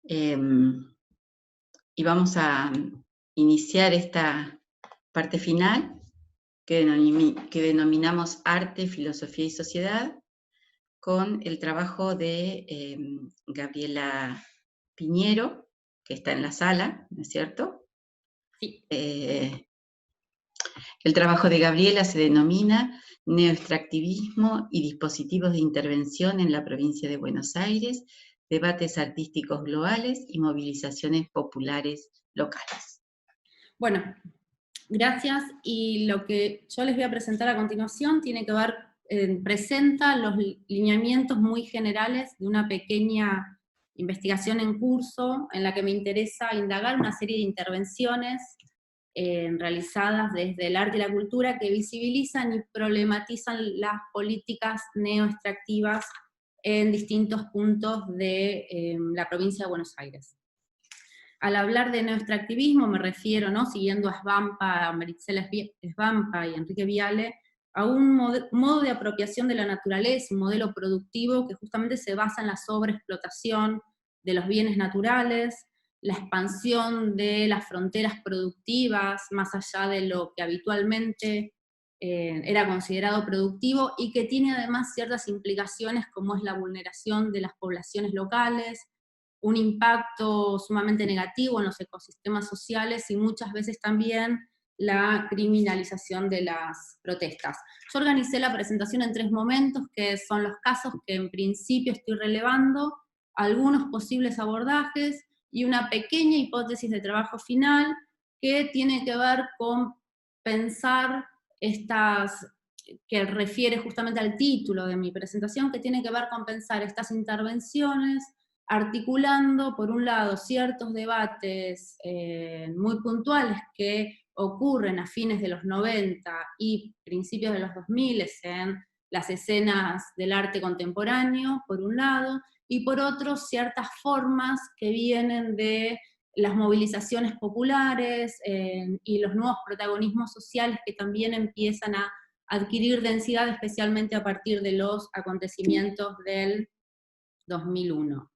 Em, y vamos a iniciar esta parte final que denominamos Arte, Filosofía y Sociedad, con el trabajo de Gabriela Piñero, que está en la sala, ¿no es cierto? Sí. El trabajo de Gabriela se denomina Neoextractivismo y dispositivos de intervención en la provincia de Buenos Aires, debates artísticos globales y movilizaciones populares locales. Bueno, gracias. Y lo que yo les voy a presentar a continuación tiene que ver, presenta los lineamientos muy generales de una pequeña investigación en curso en la que me interesa indagar una serie de intervenciones realizadas desde el arte y la cultura que visibilizan y problematizan las políticas neoextractivas en distintos puntos de la provincia de Buenos Aires. Al hablar de neoextractivismo me refiero, ¿no?, siguiendo a Svampa, a Maricela Svampa y Enrique Viale, a un modo de apropiación de la naturaleza, un modelo productivo que justamente se basa en la sobreexplotación de los bienes naturales, la expansión de las fronteras productivas más allá de lo que habitualmente era considerado productivo, y que tiene además ciertas implicaciones como es la vulneración de las poblaciones locales, un impacto sumamente negativo en los ecosistemas sociales y muchas veces también la criminalización de las protestas. Yo organicé la presentación en 3 momentos, que son los casos que en principio estoy relevando, algunos posibles abordajes y una pequeña hipótesis de trabajo final que tiene que ver con pensar estas, que refiere justamente al título de mi presentación, que tiene que ver con pensar estas intervenciones articulando, por un lado, ciertos debates muy puntuales que ocurren a fines de los 90 y principios de los 2000 en las escenas del arte contemporáneo, por un lado, y por otro, ciertas formas que vienen de las movilizaciones populares y los nuevos protagonismos sociales que también empiezan a adquirir densidad, especialmente a partir de los acontecimientos del 2001.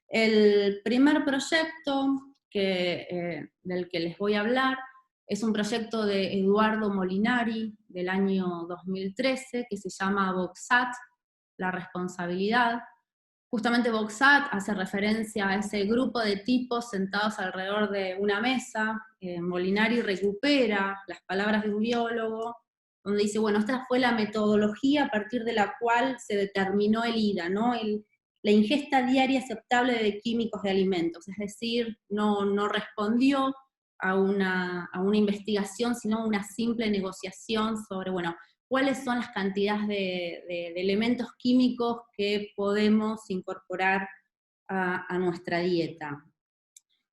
El primer proyecto del que les voy a hablar es un proyecto de Eduardo Molinari del año 2013 que se llama Voxat, la responsabilidad. Justamente Voxat hace referencia a ese grupo de tipos sentados alrededor de una mesa. Molinari recupera las palabras de un biólogo, donde dice, bueno, esta fue la metodología a partir de la cual se determinó el IDA, ¿no? La ingesta diaria aceptable de químicos de alimentos, es decir, no respondió a una investigación, sino a una simple negociación sobre, bueno, cuáles son las cantidades de elementos químicos que podemos incorporar a nuestra dieta.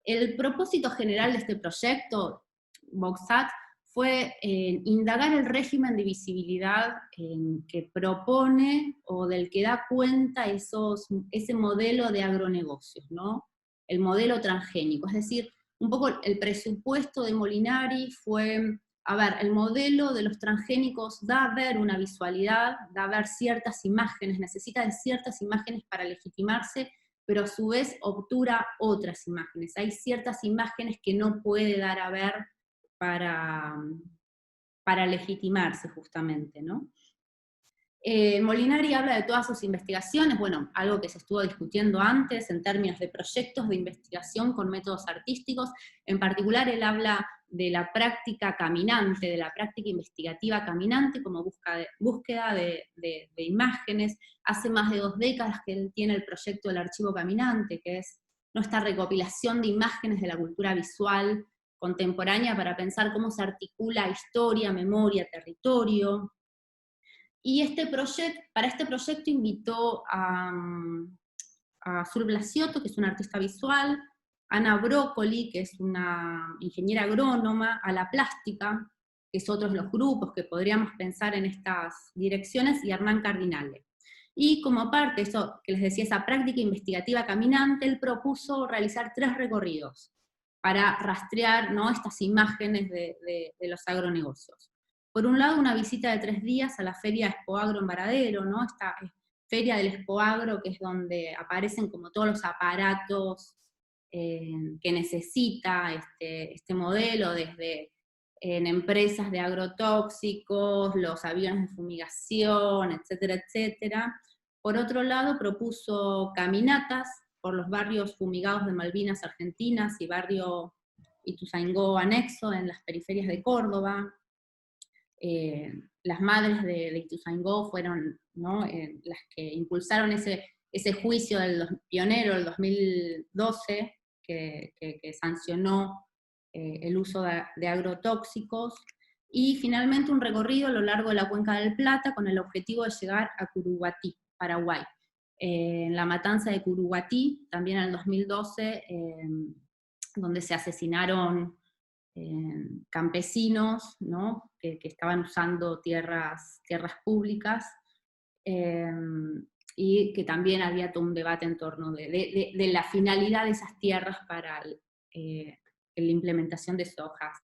El propósito general de este proyecto, Voxat, fue indagar el régimen de visibilidad que propone o del que da cuenta ese modelo de agronegocios, ¿no? El modelo transgénico, es decir, un poco el presupuesto de Molinari fue, a ver, el modelo de los transgénicos da a ver una visualidad, da a ver ciertas imágenes, necesita de ciertas imágenes para legitimarse, pero a su vez obtura otras imágenes. Hay ciertas imágenes que no puede dar a ver para legitimarse justamente, ¿no? Molinari habla de todas sus investigaciones, bueno, algo que se estuvo discutiendo antes en términos de proyectos de investigación con métodos artísticos. En particular, él habla de la práctica caminante, de la práctica investigativa caminante como búsqueda de imágenes. Hace más de 2 décadas que él tiene el proyecto del archivo caminante, que es nuestra recopilación de imágenes de la cultura visual contemporánea para pensar cómo se articula historia, memoria, territorio. Y para este proyecto invitó a Azul Blasiotto, que es una artista visual, Ana Brócoli, que es una ingeniera agrónoma, a la plástica, que es otro de los grupos que podríamos pensar en estas direcciones, y Hernán Cardinale. Y como parte de eso que les decía, esa práctica investigativa caminante, él propuso realizar 3 recorridos para rastrear, ¿no?, estas imágenes de los agronegocios. Por un lado, una visita de 3 días a la Feria Expoagro en Varadero, ¿no? Esta Feria del Expoagro, que es donde aparecen como todos los aparatos que necesita este modelo, desde en empresas de agrotóxicos, los aviones de fumigación, etcétera, etcétera. Por otro lado, propuso caminatas por los barrios fumigados de Malvinas Argentinas y barrio Ituzaingó anexo en las periferias de Córdoba. Las madres de Ituzaingó fueron, ¿no?, las que impulsaron ese juicio pionero del 2012 que sancionó el uso de agrotóxicos, y finalmente un recorrido a lo largo de la Cuenca del Plata con el objetivo de llegar a Curuguatí, Paraguay. En la matanza de Curuguatí, también en el 2012, donde se asesinaron campesinos, ¿no?, que estaban usando tierras públicas, y que también había todo un debate en torno de la finalidad de esas tierras para la implementación de sojas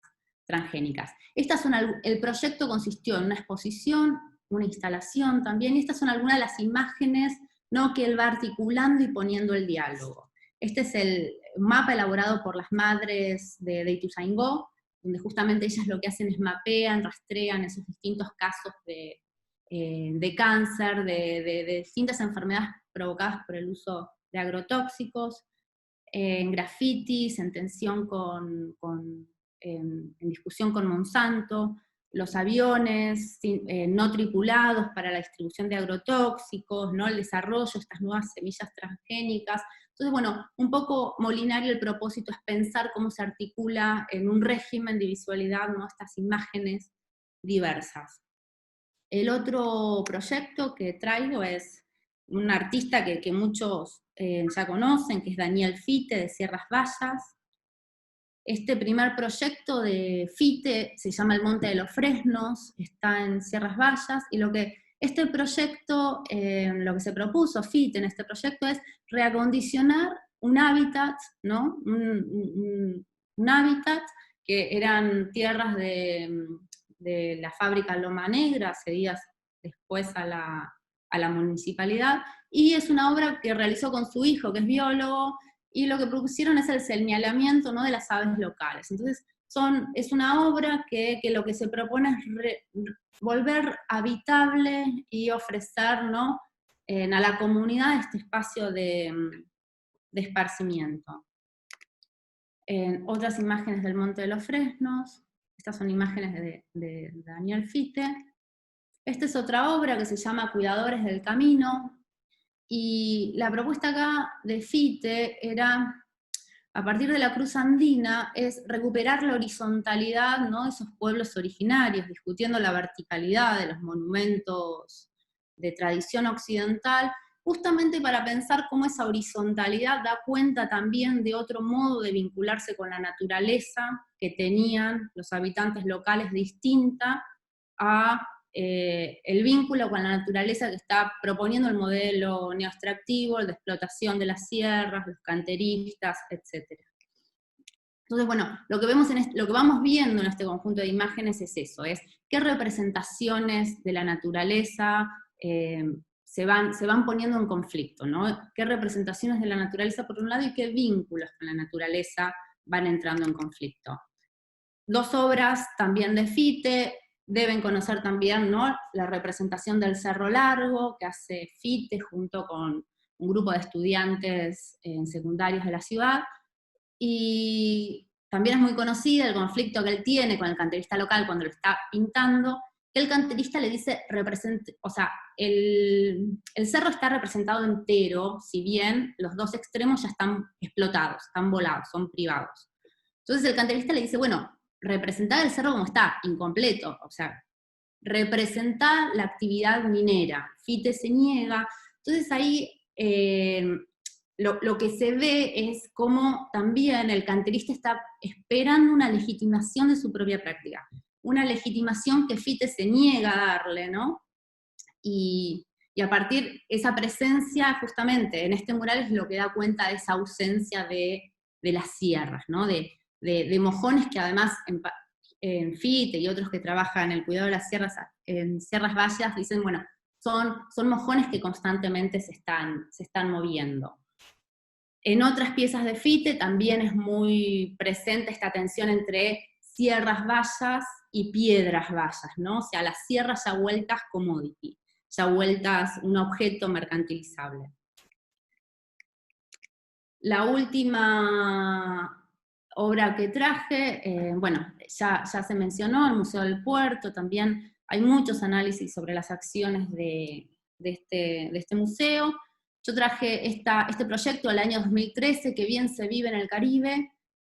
transgénicas. El proyecto consistió en una exposición, una instalación también, y estas son algunas de las imágenes, ¿no?, que él va articulando y poniendo el diálogo. Este es el mapa elaborado por las madres de Ituzaingó, donde justamente ellas lo que hacen es mapean, rastrean esos distintos casos de cáncer, de distintas enfermedades provocadas por el uso de agrotóxicos, en grafitis, en tensión en discusión con Monsanto, los aviones no tripulados para la distribución de agrotóxicos, ¿no?, el desarrollo de estas nuevas semillas transgénicas. Entonces, bueno, un poco Molinari, el propósito es pensar cómo se articula en un régimen de visualidad, ¿no?, estas imágenes diversas. El otro proyecto que traigo es un artista que muchos ya conocen, que es Daniel Fite, de Sierras Vallas. Este primer proyecto de Fite se llama El Monte de los Fresnos, está en Sierras Vallas, y este proyecto, lo que se propuso Fite en este proyecto es reacondicionar un hábitat, ¿no?, un hábitat que eran tierras de la fábrica Loma Negra, cedidas después a la municipalidad, y es una obra que realizó con su hijo, que es biólogo, y lo que propusieron es el señalamiento, ¿no?, de las aves locales. Entonces, es una obra que lo que se propone es volver habitable y ofrecer, ¿no?, a la comunidad este espacio de esparcimiento. Otras imágenes del Monte de los Fresnos, estas son imágenes de Daniel Fite. Esta es otra obra que se llama Cuidadores del Camino, y la propuesta acá de Fite era, a partir de la cruz andina, es recuperar la horizontalidad, ¿no?, de esos pueblos originarios, discutiendo la verticalidad de los monumentos de tradición occidental, justamente para pensar cómo esa horizontalidad da cuenta también de otro modo de vincularse con la naturaleza que tenían los habitantes locales, distinta a el vínculo con la naturaleza que está proponiendo el modelo neoextractivo, el de explotación de las sierras, los canteristas, etc. Entonces, bueno, lo que vamos viendo en este conjunto de imágenes es eso, es qué representaciones de la naturaleza se van poniendo en conflicto, ¿no? Qué representaciones de la naturaleza por un lado y qué vínculos con la naturaleza van entrando en conflicto. Dos obras también de Fite, deben conocer también, ¿no?, la representación del Cerro Largo, que hace Fite junto con un grupo de estudiantes secundarios de la ciudad, y también es muy conocido el conflicto que él tiene con el canterista local cuando lo está pintando, que el canterista le dice, o sea, el cerro está representado entero, si bien los dos extremos ya están explotados, están volados, son privados. Entonces el canterista le dice, bueno, representar el cerro como está, incompleto, o sea, representar la actividad minera. Fite se niega. Entonces ahí lo que se ve es cómo también el canterista está esperando una legitimación de su propia práctica, una legitimación que Fite se niega a darle, ¿no? Y a partir esa presencia, justamente, en este mural es lo que da cuenta de esa ausencia de las sierras, ¿no?, de mojones que además en Fite y otros que trabajan en el cuidado de las sierras, en Sierras Vallas, dicen, bueno, son mojones que constantemente se están moviendo. En otras piezas de Fichte también es muy presente esta tensión entre sierras vallas y piedras vallas, ¿no? O sea, las sierras ya vueltas commodity, ya vueltas un objeto mercantilizable. La última obra que traje, bueno, ya se mencionó, el Museo del Puerto, también hay muchos análisis sobre las acciones de este museo. Yo traje este proyecto del año 2013, que bien se vive en el Caribe,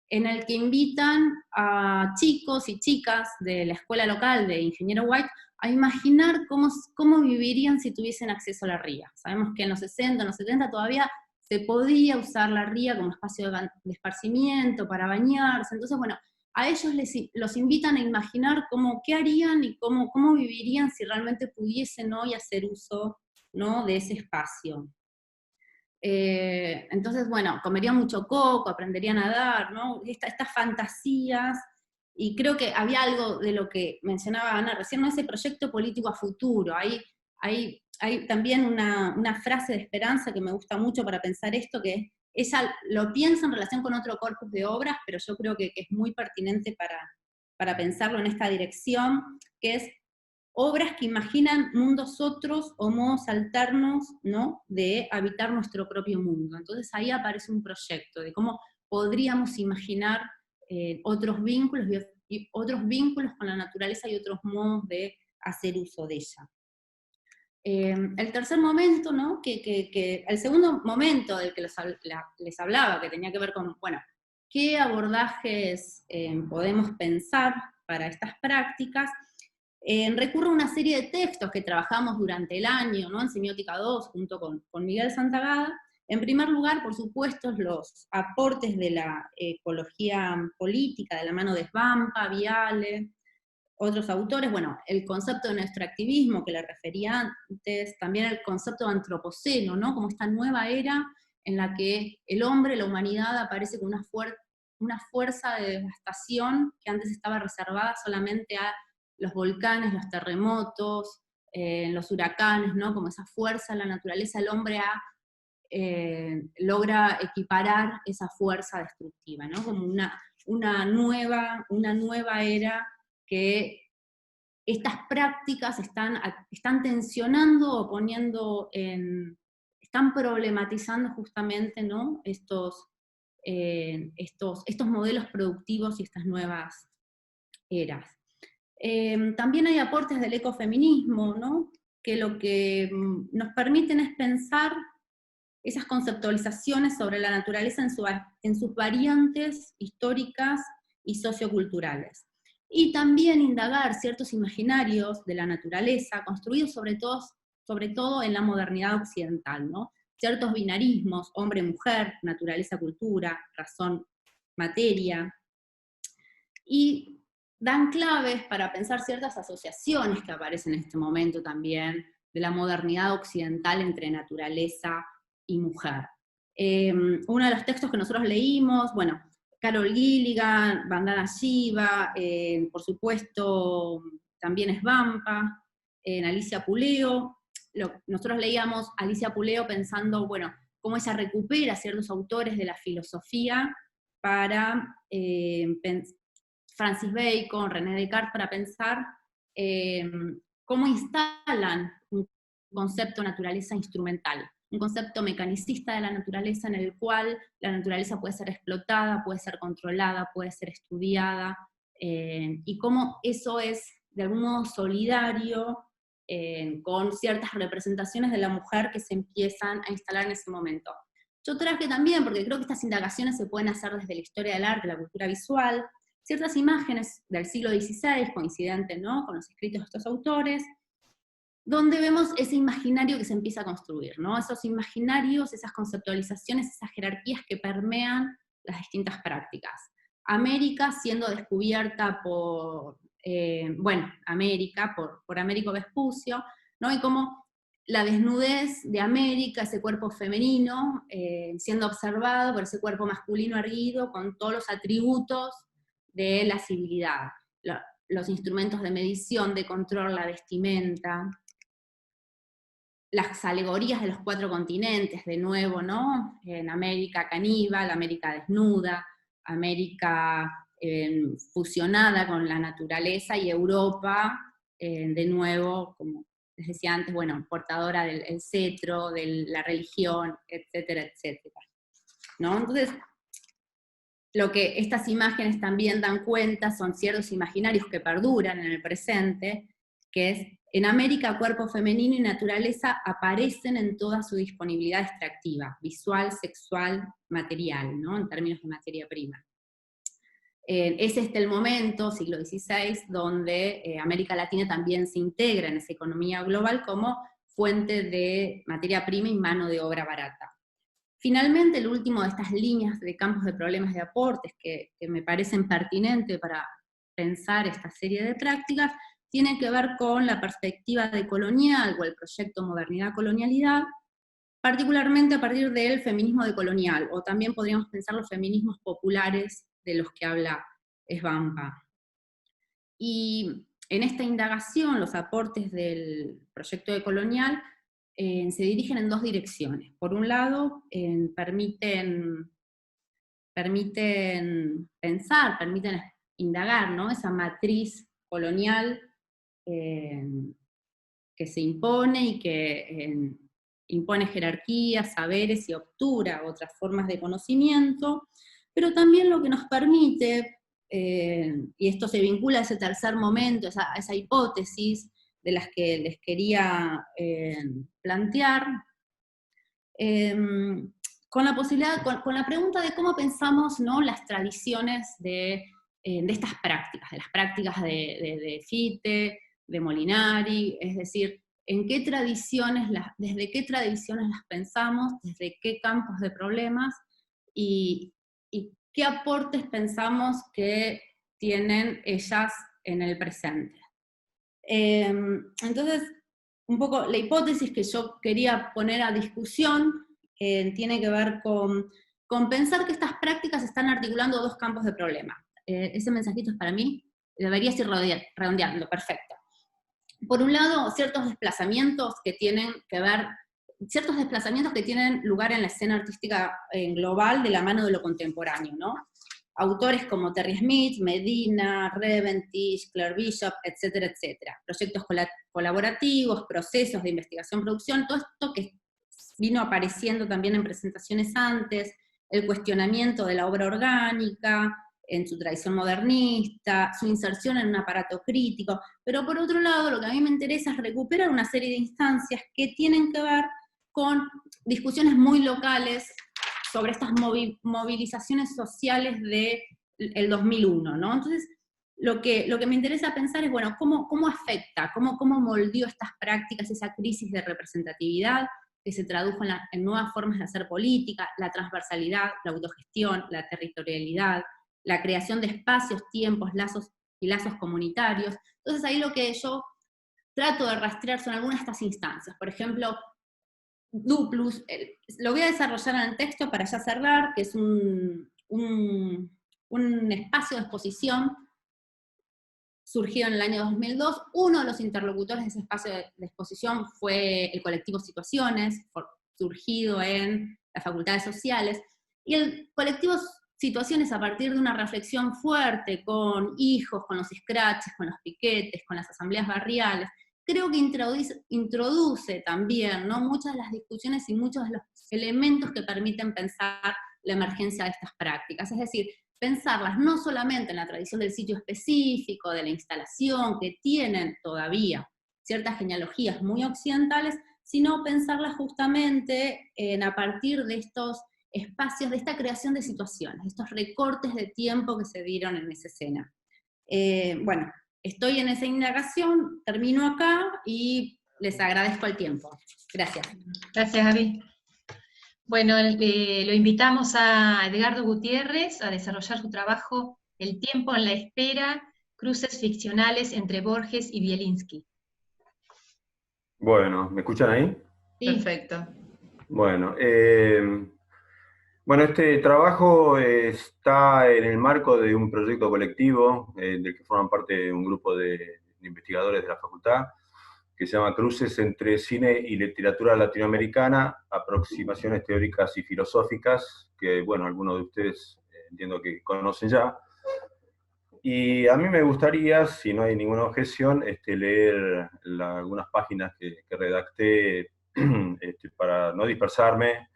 en el que invitan a chicos y chicas de la escuela local de Ingeniero White a imaginar cómo vivirían si tuviesen acceso a la ría. Sabemos que en los 60, en los 70 todavía se podía usar la ría como espacio de esparcimiento, para bañarse. Entonces, bueno, a ellos los invitan a imaginar qué harían y cómo vivirían si realmente pudiesen hoy hacer uso, ¿no?, de ese espacio. Entonces, bueno, comerían mucho coco, aprenderían a nadar, ¿no? Estas fantasías, y creo que había algo de lo que mencionaba Ana recién, ¿no? Ese proyecto político a futuro. Hay también una frase de Esperanza que me gusta mucho para pensar esto, que ella lo piensa en relación con otro corpus de obras, pero yo creo que es muy pertinente para pensarlo en esta dirección, que es obras que imaginan mundos otros o modos alternos, ¿no?, de habitar nuestro propio mundo. Entonces ahí aparece un proyecto de cómo podríamos imaginar otros vínculos con la naturaleza y otros modos de hacer uso de ella. El tercer momento, ¿no?, el segundo momento del que les hablaba, que tenía que ver con, bueno, qué abordajes podemos pensar para estas prácticas, recurro a una serie de textos que trabajamos durante el año, ¿no?, en Semiótica 2, junto con Miguel Santagada. En primer lugar, por supuesto, los aportes de la ecología política, de la mano de Svampa, Viale, otros autores, bueno, el concepto de nuestro activismo que le refería antes, también el concepto de antropoceno, ¿no?, como esta nueva era en la que el hombre, la humanidad, aparece con una fuerza de devastación que antes estaba reservada solamente a los volcanes, los terremotos, los huracanes, ¿no?, como esa fuerza de la naturaleza. El hombre logra equiparar esa fuerza destructiva, ¿no?, como una nueva era que estas prácticas están tensionando o están problematizando justamente, ¿no?, estos modelos productivos y estas nuevas eras. También hay aportes del ecofeminismo, ¿no?, que lo que nos permiten es pensar esas conceptualizaciones sobre la naturaleza en sus variantes históricas y socioculturales. Y también indagar ciertos imaginarios de la naturaleza, construidos sobre todo en la modernidad occidental, ¿no? Ciertos binarismos, hombre-mujer, naturaleza-cultura, razón-materia, y dan claves para pensar ciertas asociaciones que aparecen en este momento también, de la modernidad occidental entre naturaleza y mujer. Uno de los textos que nosotros leímos, bueno, Carol Gilligan, Vandana Shiva, por supuesto también Svampa, Alicia Puleo. Nosotros leíamos Alicia Puleo pensando, bueno, cómo ella recupera ciertos autores de la filosofía para Francis Bacon, René Descartes, para pensar cómo instalan un concepto de naturaleza instrumental, un concepto mecanicista de la naturaleza en el cual la naturaleza puede ser explotada, puede ser controlada, puede ser estudiada, y cómo eso es de algún modo solidario con ciertas representaciones de la mujer que se empiezan a instalar en ese momento. Yo traje también, porque creo que estas indagaciones se pueden hacer desde la historia del arte, la cultura visual, ciertas imágenes del siglo XVI, coincidentes, ¿no?, con los escritos de estos autores, donde vemos ese imaginario que se empieza a construir, ¿no?, esos imaginarios, esas conceptualizaciones, esas jerarquías que permean las distintas prácticas. América siendo descubierta por Américo Vespucio, ¿no?, y como la desnudez de América, ese cuerpo femenino, siendo observado por ese cuerpo masculino erguido, con todos los atributos de la civilidad, los instrumentos de medición, de control, la vestimenta, las alegorías de los 4 continentes, de nuevo, ¿no? En América caníbal, América desnuda, América fusionada con la naturaleza, y Europa, de nuevo, como les decía antes, bueno, portadora del cetro, de la religión, etcétera, etcétera, ¿no? Entonces, lo que estas imágenes también dan cuenta son ciertos imaginarios que perduran en el presente, que es, en América, cuerpo femenino y naturaleza aparecen en toda su disponibilidad extractiva, visual, sexual, material, ¿no? En términos de materia prima. Es este el momento, siglo XVI, donde América Latina también se integra en esa economía global como fuente de materia prima y mano de obra barata. Finalmente, el último de estas líneas de campos de problemas de aportes que me parecen pertinentes para pensar esta serie de prácticas, tiene que ver con la perspectiva decolonial o el proyecto modernidad-colonialidad, particularmente a partir del feminismo decolonial, o también podríamos pensar los feminismos populares de los que habla Svampa. Y en esta indagación, los aportes del proyecto decolonial se dirigen en 2 direcciones. Por un lado, permiten pensar, permiten indagar, ¿no? Esa matriz colonial que se impone y que impone jerarquías, saberes y obtura otras formas de conocimiento, pero también lo que nos permite, y esto se vincula a ese tercer momento, a esa hipótesis de las que les quería plantear, con la posibilidad, con la pregunta de cómo pensamos, ¿no?, las tradiciones de estas prácticas, de las prácticas de Fichte, de Molinari, es decir, desde qué tradiciones las pensamos, desde qué campos de problemas, y qué aportes pensamos que tienen ellas en el presente. Entonces, un poco la hipótesis que yo quería poner a discusión tiene que ver con pensar que estas prácticas están articulando 2 campos de problema. Ese mensajito es para mí, deberías ir redondeando, perfecto. Por un lado, ciertos desplazamientos que tienen lugar en la escena artística global de la mano de lo contemporáneo, ¿no? Autores como Terry Smith, Medina, Reventich, Claire Bishop, etcétera, etcétera. Proyectos colaborativos, procesos de investigación-producción, todo esto que vino apareciendo también en presentaciones antes, el cuestionamiento de la obra orgánica, en su tradición modernista, su inserción en un aparato crítico, pero por otro lado, lo que a mí me interesa es recuperar una serie de instancias que tienen que ver con discusiones muy locales sobre estas movilizaciones sociales del 2001, ¿no? Entonces, lo que me interesa pensar es, bueno, ¿cómo afecta, cómo moldeó estas prácticas, esa crisis de representatividad que se tradujo en nuevas formas de hacer política, la transversalidad, la autogestión, la territorialidad, la creación de espacios, tiempos, lazos comunitarios. Entonces ahí lo que yo trato de rastrear son algunas de estas instancias. Por ejemplo, Duplus, lo voy a desarrollar en el texto para ya cerrar, que es un espacio de exposición surgido en el año 2002. Uno de los interlocutores de ese espacio de exposición fue el colectivo Situaciones, surgido en las facultades sociales, y el colectivo Situaciones, a partir de una reflexión fuerte con hijos, con los scratches, con los piquetes, con las asambleas barriales, creo que introduce también, ¿no?, muchas de las discusiones y muchos de los elementos que permiten pensar la emergencia de estas prácticas. Es decir, pensarlas no solamente en la tradición del sitio específico, de la instalación, que tienen todavía ciertas genealogías muy occidentales, sino pensarlas justamente a partir de estos espacios, de esta creación de situaciones, estos recortes de tiempo que se dieron en esa escena. Bueno, estoy en esa indagación, termino acá y les agradezco el tiempo. Gracias. Gracias, Gaby. Bueno, lo invitamos a Edgardo Gutiérrez a desarrollar su trabajo El tiempo en la espera, cruces ficcionales entre Borges y Bielinski. Bueno, ¿me escuchan ahí? Sí. Perfecto. Bueno, este trabajo está en el marco de un proyecto colectivo del que forman parte un grupo de investigadores de la facultad, que se llama Cruces entre cine y literatura latinoamericana, aproximaciones teóricas y filosóficas, que, bueno, algunos de ustedes entiendo que conocen ya. Y a mí me gustaría, si no hay ninguna objeción, leer algunas páginas que redacté para no dispersarme,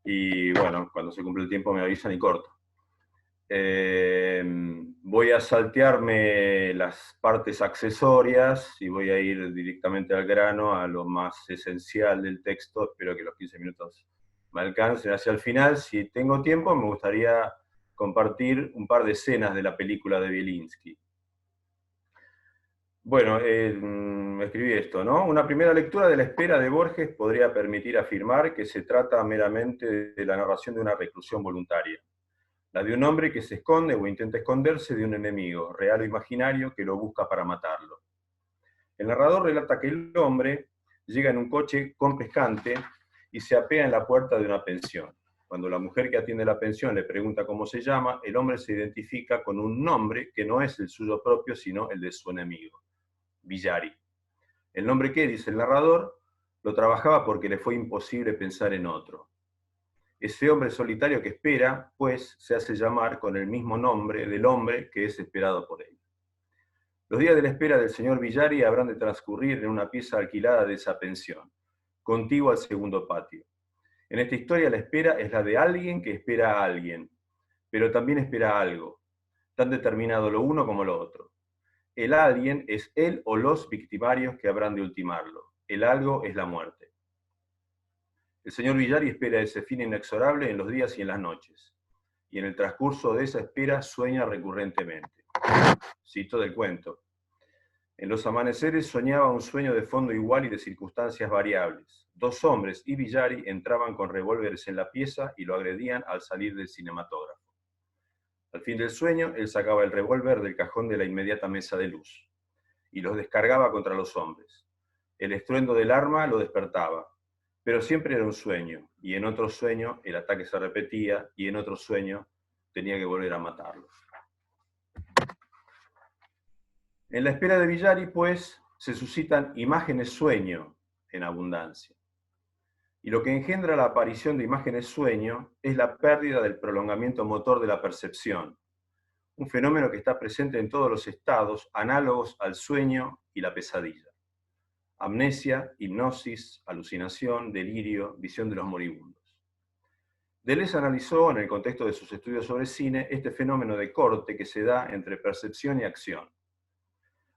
y bueno, cuando se cumple el tiempo me avisan y corto. Voy a saltearme las partes accesorias y voy a ir directamente al grano, a lo más esencial del texto. Espero que los 15 minutos me alcancen hacia el final. Si tengo tiempo, me gustaría compartir un par de escenas de la película de Bielinski. Bueno, escribí esto, ¿no? Una primera lectura de La espera de Borges podría permitir afirmar que se trata meramente de la narración de una reclusión voluntaria, la de un hombre que se esconde o intenta esconderse de un enemigo, real o imaginario, que lo busca para matarlo. El narrador relata que el hombre llega en un coche con pescante y se apea en la puerta de una pensión. Cuando la mujer que atiende la pensión le pregunta cómo se llama, el hombre se identifica con un nombre que no es el suyo propio, sino el de su enemigo, Villari. El nombre que, dice el narrador, lo trabajaba porque le fue imposible pensar en otro. Ese hombre solitario que espera, pues, se hace llamar con el mismo nombre del hombre que es esperado por él. Los días de la espera del señor Villari habrán de transcurrir en una pieza alquilada de esa pensión, contigua al segundo patio. En esta historia la espera es la de alguien que espera a alguien, pero también espera algo, tan determinado lo uno como lo otro. El alguien es él o los victimarios que habrán de ultimarlo. El algo es la muerte. El señor Villari espera ese fin inexorable en los días y en las noches, y en el transcurso de esa espera sueña recurrentemente. Cito del cuento. En los amaneceres soñaba un sueño de fondo igual y de circunstancias variables. Dos hombres y Villari entraban con revólveres en la pieza y lo agredían al salir del cinematógrafo. Al fin del sueño, él sacaba el revólver del cajón de la inmediata mesa de luz y los descargaba contra los hombres. El estruendo del arma lo despertaba, pero siempre era un sueño, y en otro sueño el ataque se repetía, y en otro sueño tenía que volver a matarlos. En la espera de Villari, pues, se suscitan imágenes sueño en abundancia. Y lo que engendra la aparición de imágenes sueño es la pérdida del prolongamiento motor de la percepción, un fenómeno que está presente en todos los estados análogos al sueño y la pesadilla. Amnesia, hipnosis, alucinación, delirio, visión de los moribundos. Deleuze analizó, en el contexto de sus estudios sobre cine, este fenómeno de corte que se da entre percepción y acción.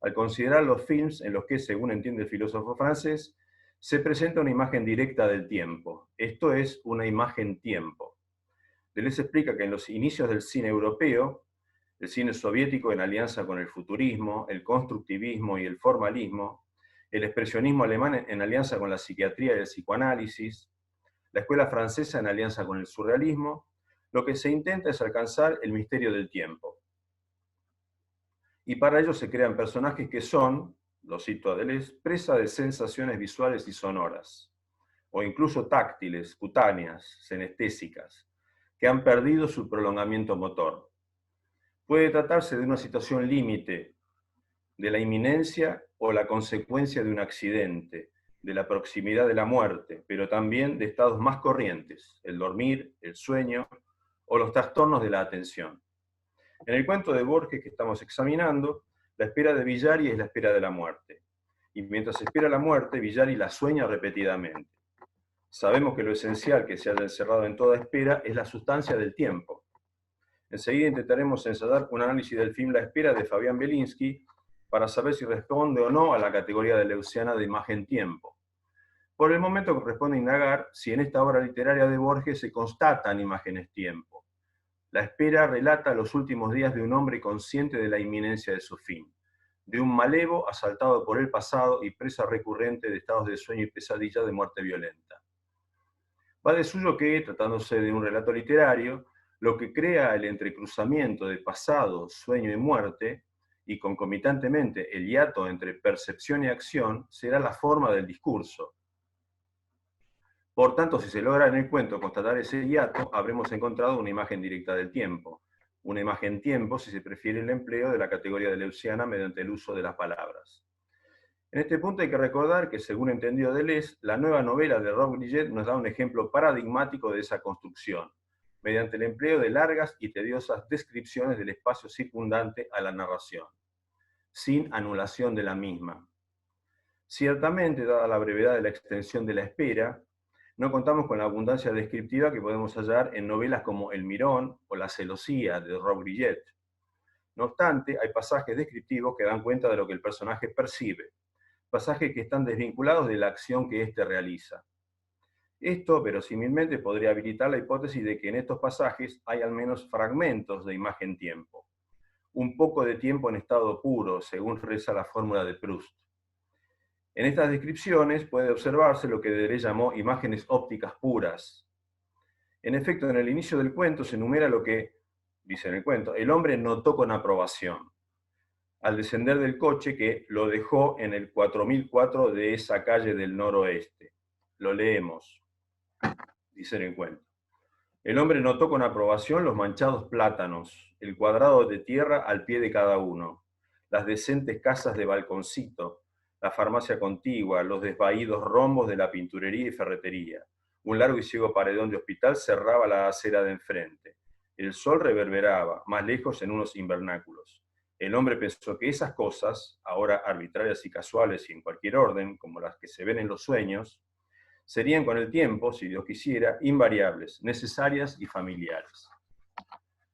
Al considerar los films en los que, según entiende el filósofo francés, se presenta una imagen directa del tiempo, esto es, una imagen-tiempo. Deleuze explica que en los inicios del cine europeo, el cine soviético en alianza con el futurismo, el constructivismo y el formalismo, el expresionismo alemán en alianza con la psiquiatría y el psicoanálisis, la escuela francesa en alianza con el surrealismo, lo que se intenta es alcanzar el misterio del tiempo. Y para ello se crean personajes que son, lo cito a Deleuze, presa de sensaciones visuales y sonoras, o incluso táctiles, cutáneas, senestésicas, que han perdido su prolongamiento motor. Puede tratarse de una situación límite, de la inminencia o la consecuencia de un accidente, de la proximidad de la muerte, pero también de estados más corrientes, el dormir, el sueño o los trastornos de la atención. En el cuento de Borges que estamos examinando, la espera de Villari es la espera de la muerte. Y mientras espera la muerte, Villari la sueña repetidamente. Sabemos que lo esencial que se haya encerrado en toda espera es la sustancia del tiempo. Enseguida intentaremos ensayar un análisis del film La espera de Fabián Bielinski para saber si responde o no a la categoría deleuziana de imagen-tiempo. Por el momento corresponde indagar si en esta obra literaria de Borges se constatan imágenes-tiempo. La espera relata los últimos días de un hombre consciente de la inminencia de su fin, de un malevo asaltado por el pasado y presa recurrente de estados de sueño y pesadilla de muerte violenta. Va de suyo que, tratándose de un relato literario, lo que crea el entrecruzamiento de pasado, sueño y muerte, y concomitantemente el hiato entre percepción y acción, será la forma del discurso. Por tanto, si se logra en el cuento constatar ese hiato, habremos encontrado una imagen directa del tiempo. Una imagen-tiempo, si se prefiere el empleo de la categoría deleuziana mediante el uso de las palabras. En este punto hay que recordar que, según entendido Deleuze, la nueva novela de Rob Grillet nos da un ejemplo paradigmático de esa construcción, mediante el empleo de largas y tediosas descripciones del espacio circundante a la narración, sin anulación de la misma. Ciertamente, dada la brevedad de la extensión de la espera, no contamos con la abundancia descriptiva que podemos hallar en novelas como El Mirón o La celosía de Rob Grillet. No obstante, hay pasajes descriptivos que dan cuenta de lo que el personaje percibe, pasajes que están desvinculados de la acción que éste realiza. Esto, verosímilmente, podría habilitar la hipótesis de que en estos pasajes hay al menos fragmentos de imagen-tiempo, un poco de tiempo en estado puro, según reza la fórmula de Proust. En estas descripciones puede observarse lo que Deleuze llamó imágenes ópticas puras. En efecto, en el inicio del cuento se enumera lo que, dice en el cuento, el hombre notó con aprobación al descender del coche que lo dejó en el 4004 de esa calle del noroeste. Lo leemos, dice en el cuento. El hombre notó con aprobación los manchados plátanos, el cuadrado de tierra al pie de cada uno, las decentes casas de balconcito, la farmacia contigua, los desvaídos rombos de la pinturería y ferretería. Un largo y ciego paredón de hospital cerraba la acera de enfrente. El sol reverberaba, más lejos en unos invernáculos. El hombre pensó que esas cosas, ahora arbitrarias y casuales y en cualquier orden, como las que se ven en los sueños, serían con el tiempo, si Dios quisiera, invariables, necesarias y familiares.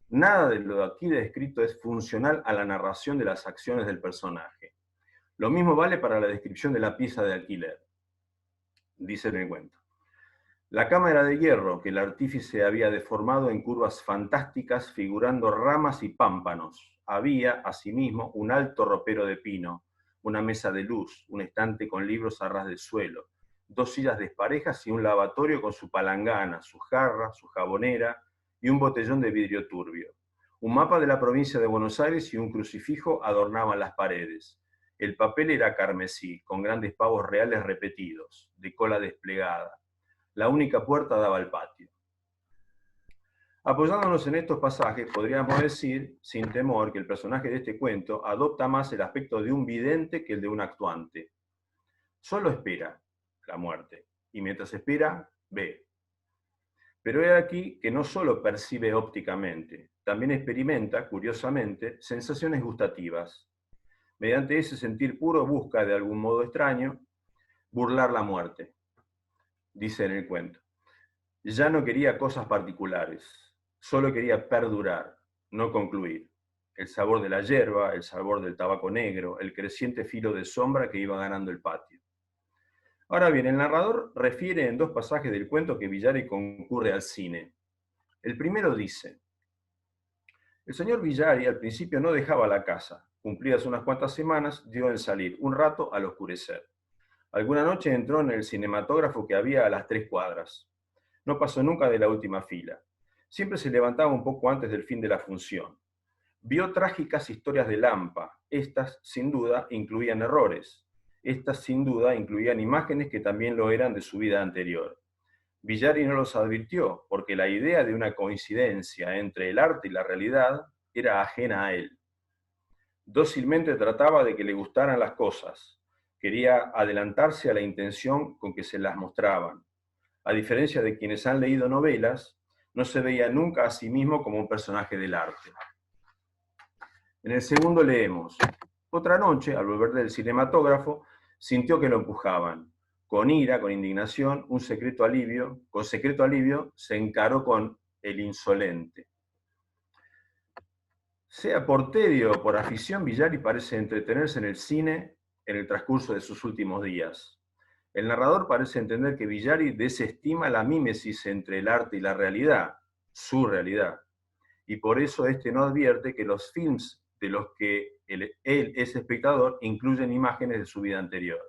Nada de lo aquí descrito es funcional a la narración de las acciones del personaje. Lo mismo vale para la descripción de la pieza de alquiler. Dice en el cuento. La cama era de hierro que el artífice había deformado en curvas fantásticas figurando ramas y pámpanos. Había, asimismo, un alto ropero de pino, una mesa de luz, un estante con libros a ras del suelo, 2 sillas desparejas y un lavatorio con su palangana, su jarra, su jabonera y un botellón de vidrio turbio. Un mapa de la provincia de Buenos Aires y un crucifijo adornaban las paredes. El papel era carmesí, con grandes pavos reales repetidos, de cola desplegada. La única puerta daba al patio. Apoyándonos en estos pasajes, podríamos decir, sin temor, que el personaje de este cuento adopta más el aspecto de un vidente que el de un actuante. Solo espera la muerte, y mientras espera, ve. Pero he aquí que no solo percibe ópticamente, también experimenta, curiosamente, sensaciones gustativas. Mediante ese sentir puro busca, de algún modo extraño, burlar la muerte. Dice en el cuento. Ya no quería cosas particulares. Solo quería perdurar, no concluir. El sabor de la hierba, el sabor del tabaco negro, el creciente filo de sombra que iba ganando el patio. Ahora bien, el narrador refiere en 2 pasajes del cuento que Villari concurre al cine. El primero dice, el señor Villari al principio no dejaba la casa. Cumplidas unas cuantas semanas, dio en salir un rato al oscurecer. Alguna noche entró en el cinematógrafo que había a las 3 cuadras. No pasó nunca de la última fila. Siempre se levantaba un poco antes del fin de la función. Vio trágicas historias de Lampa. Estas, sin duda, incluían errores. Estas, sin duda, incluían imágenes que también lo eran de su vida anterior. Villari no los advirtió, porque la idea de una coincidencia entre el arte y la realidad era ajena a él. Dócilmente trataba de que le gustaran las cosas. Quería adelantarse a la intención con que se las mostraban. A diferencia de quienes han leído novelas, no se veía nunca a sí mismo como un personaje del arte. En el segundo leemos, otra noche, al volver del cinematógrafo, sintió que lo empujaban. Con ira, con indignación, con secreto alivio, se encaró con el insolente. Sea por tedio o por afición, Villari parece entretenerse en el cine en el transcurso de sus últimos días. El narrador parece entender que Villari desestima la mímesis entre el arte y la realidad, su realidad, y por eso este no advierte que los films de los que él es espectador incluyen imágenes de su vida anterior.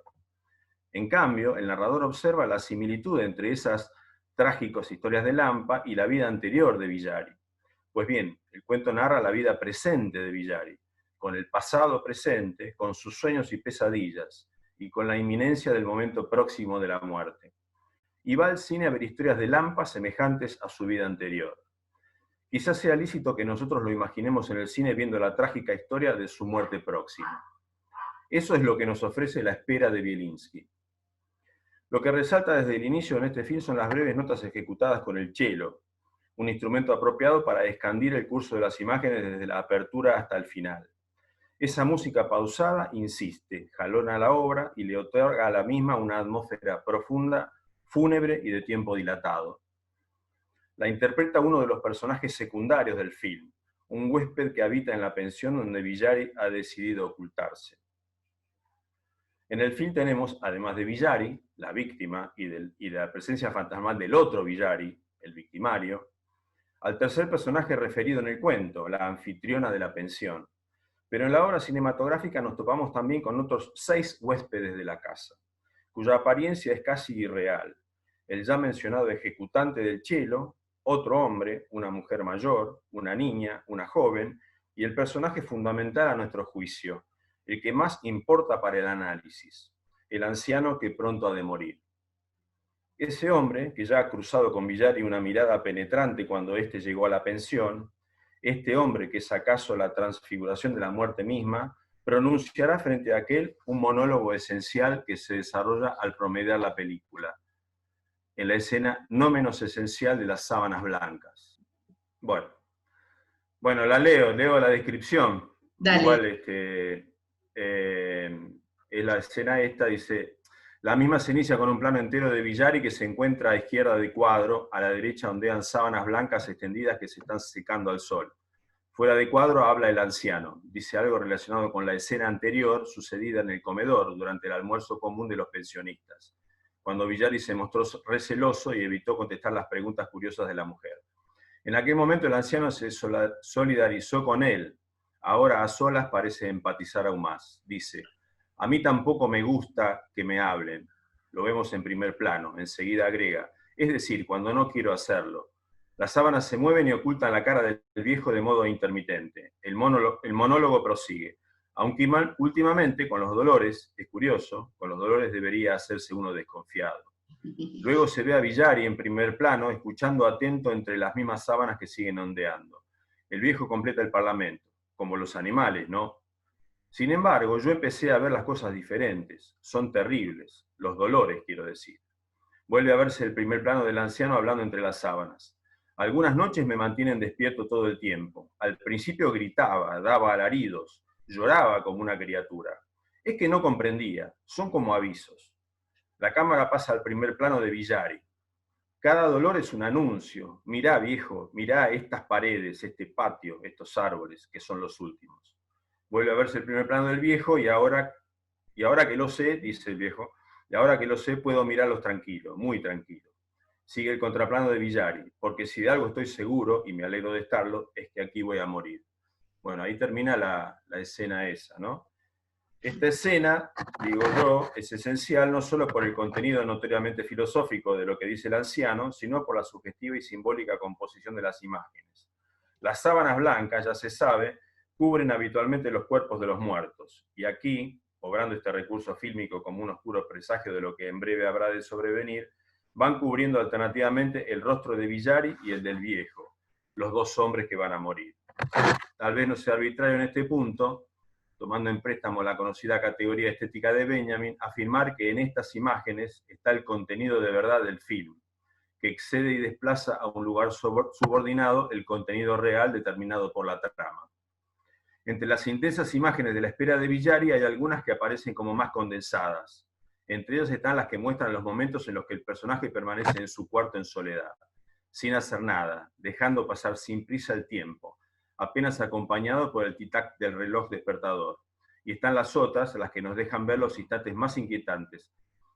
En cambio, el narrador observa la similitud entre esas trágicas historias de Lampa y la vida anterior de Villari. Pues bien, el cuento narra la vida presente de Villari, con el pasado presente, con sus sueños y pesadillas, y con la inminencia del momento próximo de la muerte. Y va al cine a ver historias de Lampa semejantes a su vida anterior. Quizás sea lícito que nosotros lo imaginemos en el cine viendo la trágica historia de su muerte próxima. Eso es lo que nos ofrece La espera de Bielinski. Lo que resalta desde el inicio en este film son las breves notas ejecutadas con el cello, un instrumento apropiado para expandir el curso de las imágenes desde la apertura hasta el final. Esa música pausada insiste, jalona la obra y le otorga a la misma una atmósfera profunda, fúnebre y de tiempo dilatado. La interpreta uno de los personajes secundarios del film, un huésped que habita en la pensión donde Villari ha decidido ocultarse. En el film tenemos, además de Villari, la víctima, y de la presencia fantasmal del otro Villari, el victimario, al tercer personaje referido en el cuento, la anfitriona de la pensión. Pero en la obra cinematográfica nos topamos también con otros 6 huéspedes de la casa, cuya apariencia es casi irreal. El ya mencionado ejecutante del cello, otro hombre, una mujer mayor, una niña, una joven, y el personaje fundamental a nuestro juicio, el que más importa para el análisis, el anciano que pronto ha de morir. Ese hombre, que ya ha cruzado con Villari una mirada penetrante cuando éste llegó a la pensión, este hombre que es acaso la transfiguración de la muerte misma, pronunciará frente a aquel un monólogo esencial que se desarrolla al promediar la película, en la escena no menos esencial de las sábanas blancas. Bueno, leo la descripción. Dale. Igual es la escena esta, dice: la misma se inicia con un plano entero de Villari que se encuentra a izquierda del cuadro, a la derecha ondean sábanas blancas extendidas que se están secando al sol. Fuera de cuadro habla el anciano, dice algo relacionado con la escena anterior sucedida en el comedor durante el almuerzo común de los pensionistas, cuando Villari se mostró receloso y evitó contestar las preguntas curiosas de la mujer. En aquel momento el anciano se solidarizó con él, ahora a solas parece empatizar aún más. Dice: a mí tampoco me gusta que me hablen. Lo vemos en primer plano, enseguida agrega: es decir, cuando no quiero hacerlo. Las sábanas se mueven y ocultan la cara del viejo de modo intermitente. El monólogo prosigue. Aunque últimamente, con los dolores, es curioso, con los dolores debería hacerse uno desconfiado. Luego se ve a Villari en primer plano, escuchando atento entre las mismas sábanas que siguen ondeando. El viejo completa el parlamento, como los animales, ¿no? Sin embargo, yo empecé a ver las cosas diferentes. Son terribles, los dolores, quiero decir. Vuelve a verse el primer plano del anciano hablando entre las sábanas. Algunas noches me mantienen despierto todo el tiempo. Al principio gritaba, daba alaridos, lloraba como una criatura. Es que no comprendía, son como avisos. La cámara pasa al primer plano de Villari. Cada dolor es un anuncio. Mirá, viejo, mirá estas paredes, este patio, estos árboles, que son los últimos. Vuelve a verse el primer plano del viejo y ahora que lo sé, dice el viejo, y ahora que lo sé puedo mirarlos tranquilo, muy tranquilo. Sigue el contraplano de Villari, porque si de algo estoy seguro, y me alegro de estarlo, es que aquí voy a morir. Bueno, ahí termina la escena esa, ¿no? Esta escena, digo yo, es esencial no solo por el contenido notoriamente filosófico de lo que dice el anciano, sino por la sugestiva y simbólica composición de las imágenes. Las sábanas blancas, ya se sabe, cubren habitualmente los cuerpos de los muertos, y aquí, obrando este recurso fílmico como un oscuro presagio de lo que en breve habrá de sobrevenir, van cubriendo alternativamente el rostro de Villari y el del viejo, los dos hombres que van a morir. Tal vez no sea arbitrario en este punto, tomando en préstamo la conocida categoría estética de Benjamin, afirmar que en estas imágenes está el contenido de verdad del film, que excede y desplaza a un lugar subordinado el contenido real determinado por la trama. Entre las intensas imágenes de la espera de Villari hay algunas que aparecen como más condensadas. Entre ellas están las que muestran los momentos en los que el personaje permanece en su cuarto en soledad, sin hacer nada, dejando pasar sin prisa el tiempo, apenas acompañado por el tic-tac del reloj despertador. Y están las otras, las que nos dejan ver los instantes más inquietantes,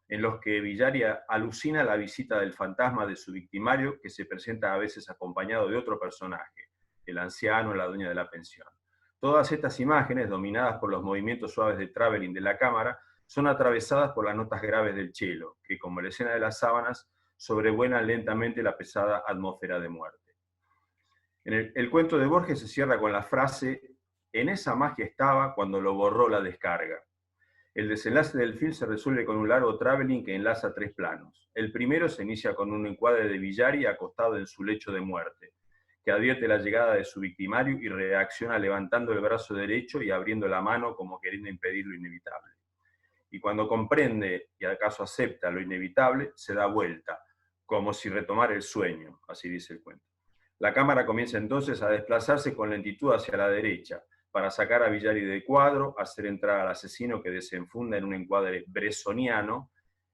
en los que Villari alucina la visita del fantasma de su victimario, que se presenta a veces acompañado de otro personaje, el anciano, la dueña de la pensión. Todas estas imágenes, dominadas por los movimientos suaves de traveling de la cámara, son atravesadas por las notas graves del cello, que, como la escena de las sábanas, sobrevuelan lentamente la pesada atmósfera de muerte. El cuento de Borges se cierra con la frase: en esa magia estaba cuando lo borró la descarga. El desenlace del film se resuelve con un largo traveling que enlaza 3 planos. El primero se inicia con un encuadre de Villari acostado en su lecho de muerte, que advierte la llegada de su victimario y reacciona levantando el brazo derecho y abriendo la mano como queriendo impedir lo inevitable. Y cuando comprende y acaso acepta lo inevitable, se da vuelta, como si retomara el sueño, así dice el cuento. La cámara comienza entonces a desplazarse con lentitud hacia la derecha, para sacar a Villari del cuadro, hacer entrar al asesino que desenfunda en un encuadre bresoniano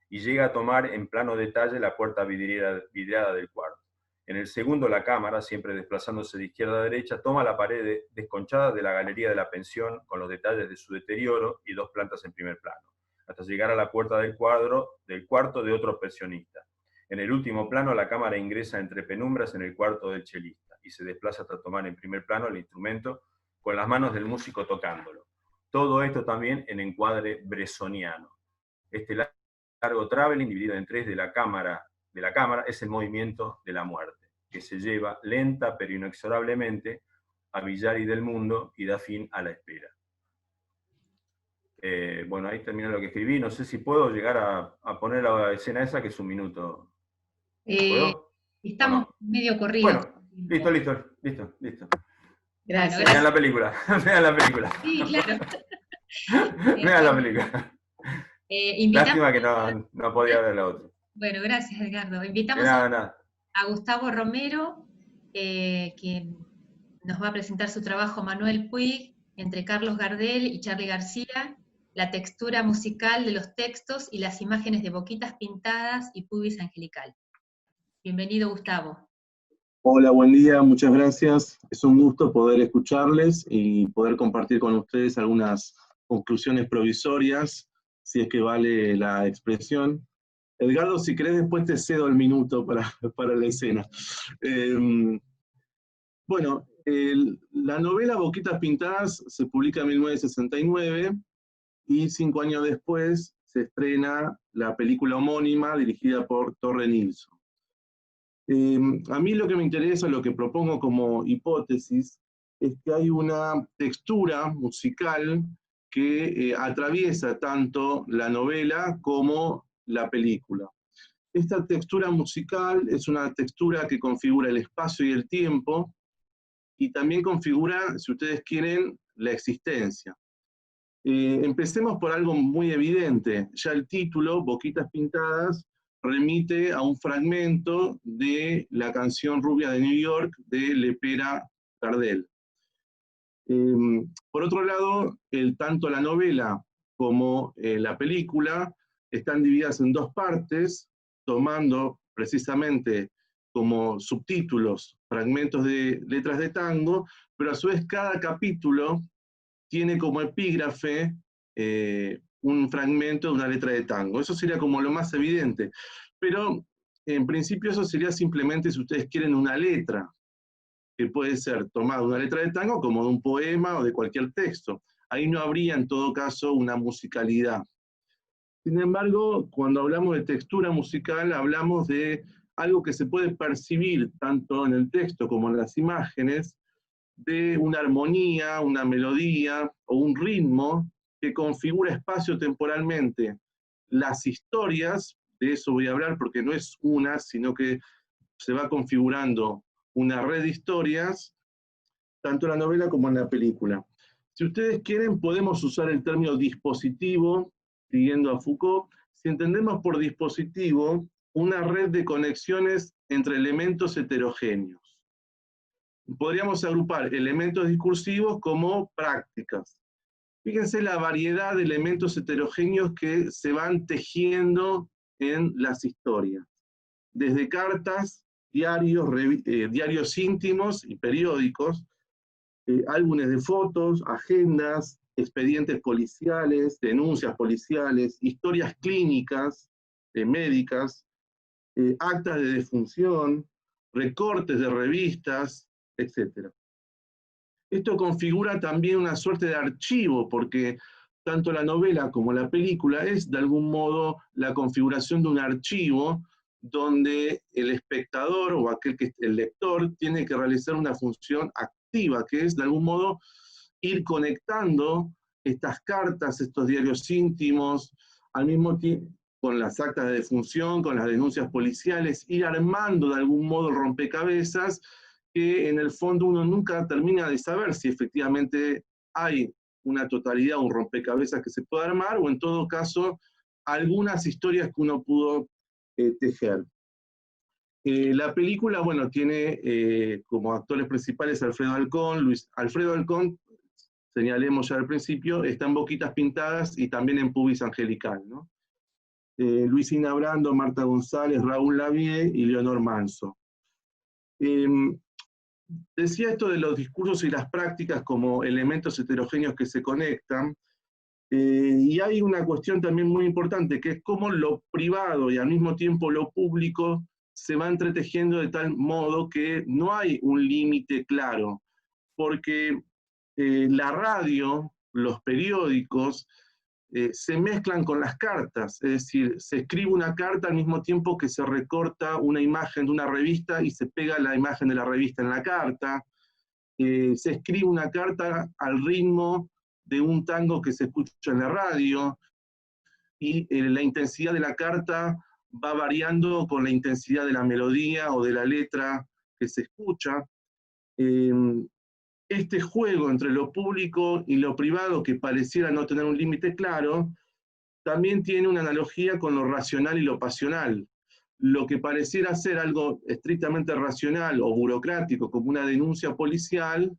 y llega a tomar en plano detalle la puerta vidriada del cuarto. En el segundo, la cámara, siempre desplazándose de izquierda a derecha, toma la pared desconchada de la galería de la pensión con los detalles de su deterioro y 2 plantas en primer plano, hasta llegar a la puerta del cuarto de otro pensionista. En el último plano, la cámara ingresa entre penumbras en el cuarto del chelista y se desplaza hasta tomar en primer plano el instrumento con las manos del músico tocándolo. Todo esto también en encuadre bresoniano. Este largo traveling, dividido en 3 de la cámara, es el movimiento de la muerte, que se lleva lenta pero inexorablemente a Villari del mundo y da fin a la espera. Bueno, ahí termina lo que escribí. No sé si puedo llegar a poner la escena esa, que es 1 minuto. ¿Puedo? Estamos medio corridos. Bueno, listo. Gracias. Vean la película, vean la película. Sí, claro. Vean la película. Lástima que no podía ver la otra. Bueno, gracias, Edgardo. Invitamos nada. a Gustavo Romero, quien nos va a presentar su trabajo Manuel Puig, entre Carlos Gardel y Charly García, la textura musical de los textos y las imágenes de boquitas pintadas y pubis angelical. Bienvenido, Gustavo. Hola, buen día, muchas gracias. Es un gusto poder escucharles y poder compartir con ustedes algunas conclusiones provisorias, si es que vale la expresión. Edgardo, si querés después te cedo el minuto para la escena. Bueno, la novela Boquitas Pintadas se publica en 1969 y 5 años después se estrena la película homónima dirigida por Torre Nilsson. A mí lo que me interesa, lo que propongo como hipótesis, es que hay una textura musical que atraviesa tanto la novela como la película. Esta textura musical es una textura que configura el espacio y el tiempo, y también configura, si ustedes quieren, la existencia. Empecemos por algo muy evidente. Ya el título, Boquitas Pintadas, remite a un fragmento de la canción Rubia de New York de Lepera Gardel. Por otro lado, tanto la novela como la película están divididas en 2 partes, tomando precisamente como subtítulos fragmentos de letras de tango, pero a su vez cada capítulo tiene como epígrafe un fragmento de una letra de tango. Eso sería como lo más evidente. Pero en principio eso sería simplemente, si ustedes quieren, una letra, que puede ser tomada una letra de tango como de un poema o de cualquier texto. Ahí no habría en todo caso una musicalidad. Sin embargo, cuando hablamos de textura musical, hablamos de algo que se puede percibir tanto en el texto como en las imágenes, de una armonía, una melodía o un ritmo que configura espacio-temporalmente las historias. De eso voy a hablar porque no es una, sino que se va configurando una red de historias, tanto en la novela como en la película. Si ustedes quieren, podemos usar el término dispositivo, siguiendo a Foucault. Si entendemos por dispositivo una red de conexiones entre elementos heterogéneos. Podríamos agrupar elementos discursivos como prácticas. Fíjense la variedad de elementos heterogéneos que se van tejiendo en las historias. Desde cartas, diarios íntimos y periódicos, álbumes de fotos, agendas, expedientes policiales, denuncias policiales, historias clínicas, médicas, actas de defunción, recortes de revistas, etc. Esto configura también una suerte de archivo, porque tanto la novela como la película es de algún modo la configuración de un archivo donde el espectador o el lector tiene que realizar una función activa, que es de algún modo ir conectando estas cartas, estos diarios íntimos, al mismo tiempo con las actas de defunción, con las denuncias policiales, ir armando de algún modo el rompecabezas que en el fondo uno nunca termina de saber si efectivamente hay una totalidad, un rompecabezas que se puede armar, o en todo caso, algunas historias que uno pudo tejer. La película, bueno, tiene como actores principales Alfredo Alcón. Alfredo Alcón, señalemos ya al principio, está en Boquitas Pintadas y también en Pubis Angelical, ¿no? Luisina Brando, Marta González, Raúl Lavie y Leonor Manso. Decía esto de los discursos y las prácticas como elementos heterogéneos que se conectan, y hay una cuestión también muy importante, que es cómo lo privado y al mismo tiempo lo público se va entretejiendo de tal modo que no hay un límite claro, porque la radio, los periódicos, se mezclan con las cartas, es decir, se escribe una carta al mismo tiempo que se recorta una imagen de una revista y se pega la imagen de la revista en la carta, se escribe una carta al ritmo de un tango que se escucha en la radio, y la intensidad de la carta va variando con la intensidad de la melodía o de la letra que se escucha. Este juego entre lo público y lo privado, que pareciera no tener un límite claro, también tiene una analogía con lo racional y lo pasional. Lo que pareciera ser algo estrictamente racional o burocrático, como una denuncia policial,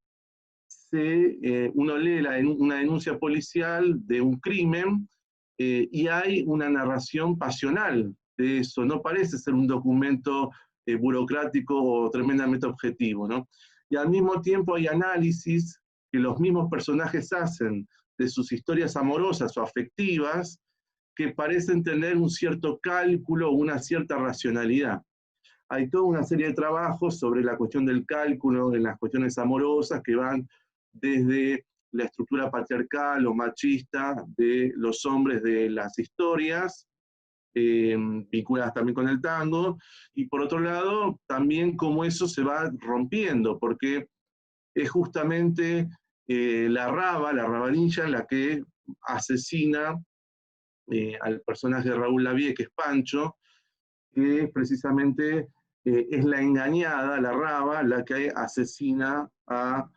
uno lee una denuncia policial de un crimen y hay una narración pasional de eso. No parece ser un documento burocrático o tremendamente objetivo, ¿no? Y al mismo tiempo hay análisis que los mismos personajes hacen de sus historias amorosas o afectivas que parecen tener un cierto cálculo o una cierta racionalidad. Hay toda una serie de trabajos sobre la cuestión del cálculo en las cuestiones amorosas que van desde la estructura patriarcal o machista de los hombres de las historias, vinculadas también con el tango, y por otro lado, también cómo eso se va rompiendo, porque es justamente la rabanilla, la que asesina al personaje de Raúl Lavie, que es Pancho, que precisamente es la engañada, la raba, la que asesina a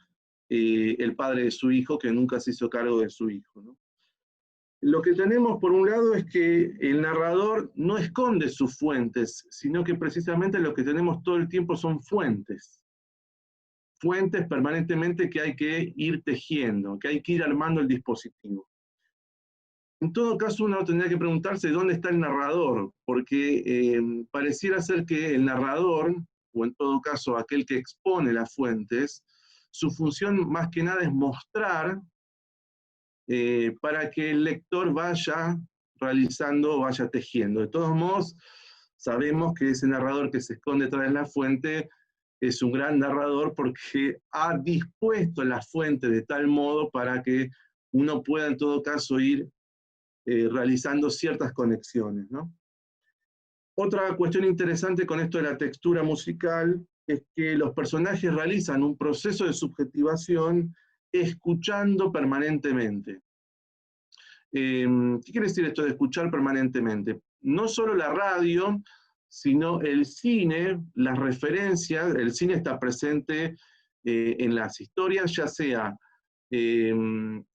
el padre de su hijo, que nunca se hizo cargo de su hijo, ¿no? Lo que tenemos por un lado es que el narrador no esconde sus fuentes, sino que precisamente lo que tenemos todo el tiempo son fuentes. Fuentes permanentemente que hay que ir tejiendo, que hay que ir armando el dispositivo. En todo caso, uno tendría que preguntarse dónde está el narrador, porque pareciera ser que el narrador, o en todo caso aquel que expone las fuentes, su función más que nada es mostrar para que el lector vaya realizando, vaya tejiendo. De todos modos, sabemos que ese narrador que se esconde detrás de la fuente es un gran narrador porque ha dispuesto la fuente de tal modo para que uno pueda en todo caso ir realizando ciertas conexiones, ¿no? Otra cuestión interesante con esto de la textura musical es que los personajes realizan un proceso de subjetivación escuchando permanentemente. ¿Qué quiere decir esto de escuchar permanentemente? No solo la radio, sino el cine, las referencias, el cine está presente en las historias, ya sea en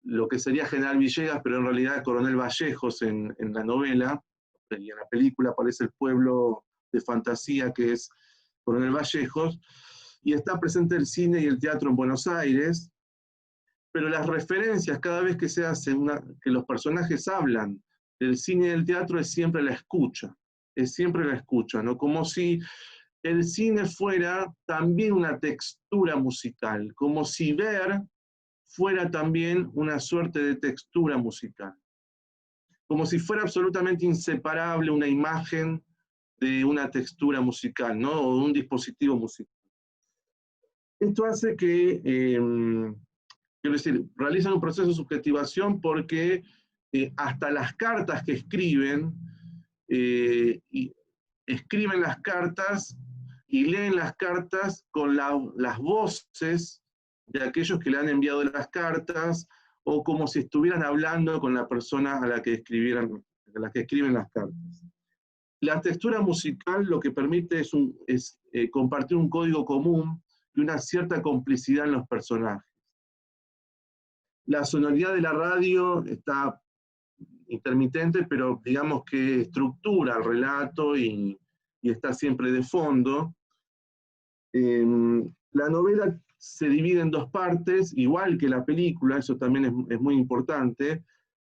lo que sería General Villegas, pero en realidad Coronel Vallejos en la novela, y en la película aparece el pueblo de fantasía que es Coronel Vallejos, y está presente el cine y el teatro en Buenos Aires, pero las referencias cada vez que se hace, que los personajes hablan del cine y del teatro es siempre la escucha, ¿no? Como si el cine fuera también una textura musical, como si ver fuera también una suerte de textura musical, como si fuera absolutamente inseparable una imagen de una textura musical, ¿no? O de un dispositivo musical. Esto hace que, quiero decir, realizan un proceso de subjetivación porque hasta las cartas que escriben, y escriben las cartas y leen las cartas con las voces de aquellos que le han enviado las cartas, o como si estuvieran hablando con la persona a la que escriben las cartas. La textura musical lo que permite es compartir un código común y una cierta complicidad en los personajes. La sonoridad de la radio está intermitente, pero digamos que estructura el relato y está siempre de fondo. La novela se divide en dos partes, igual que la película, eso también es muy importante.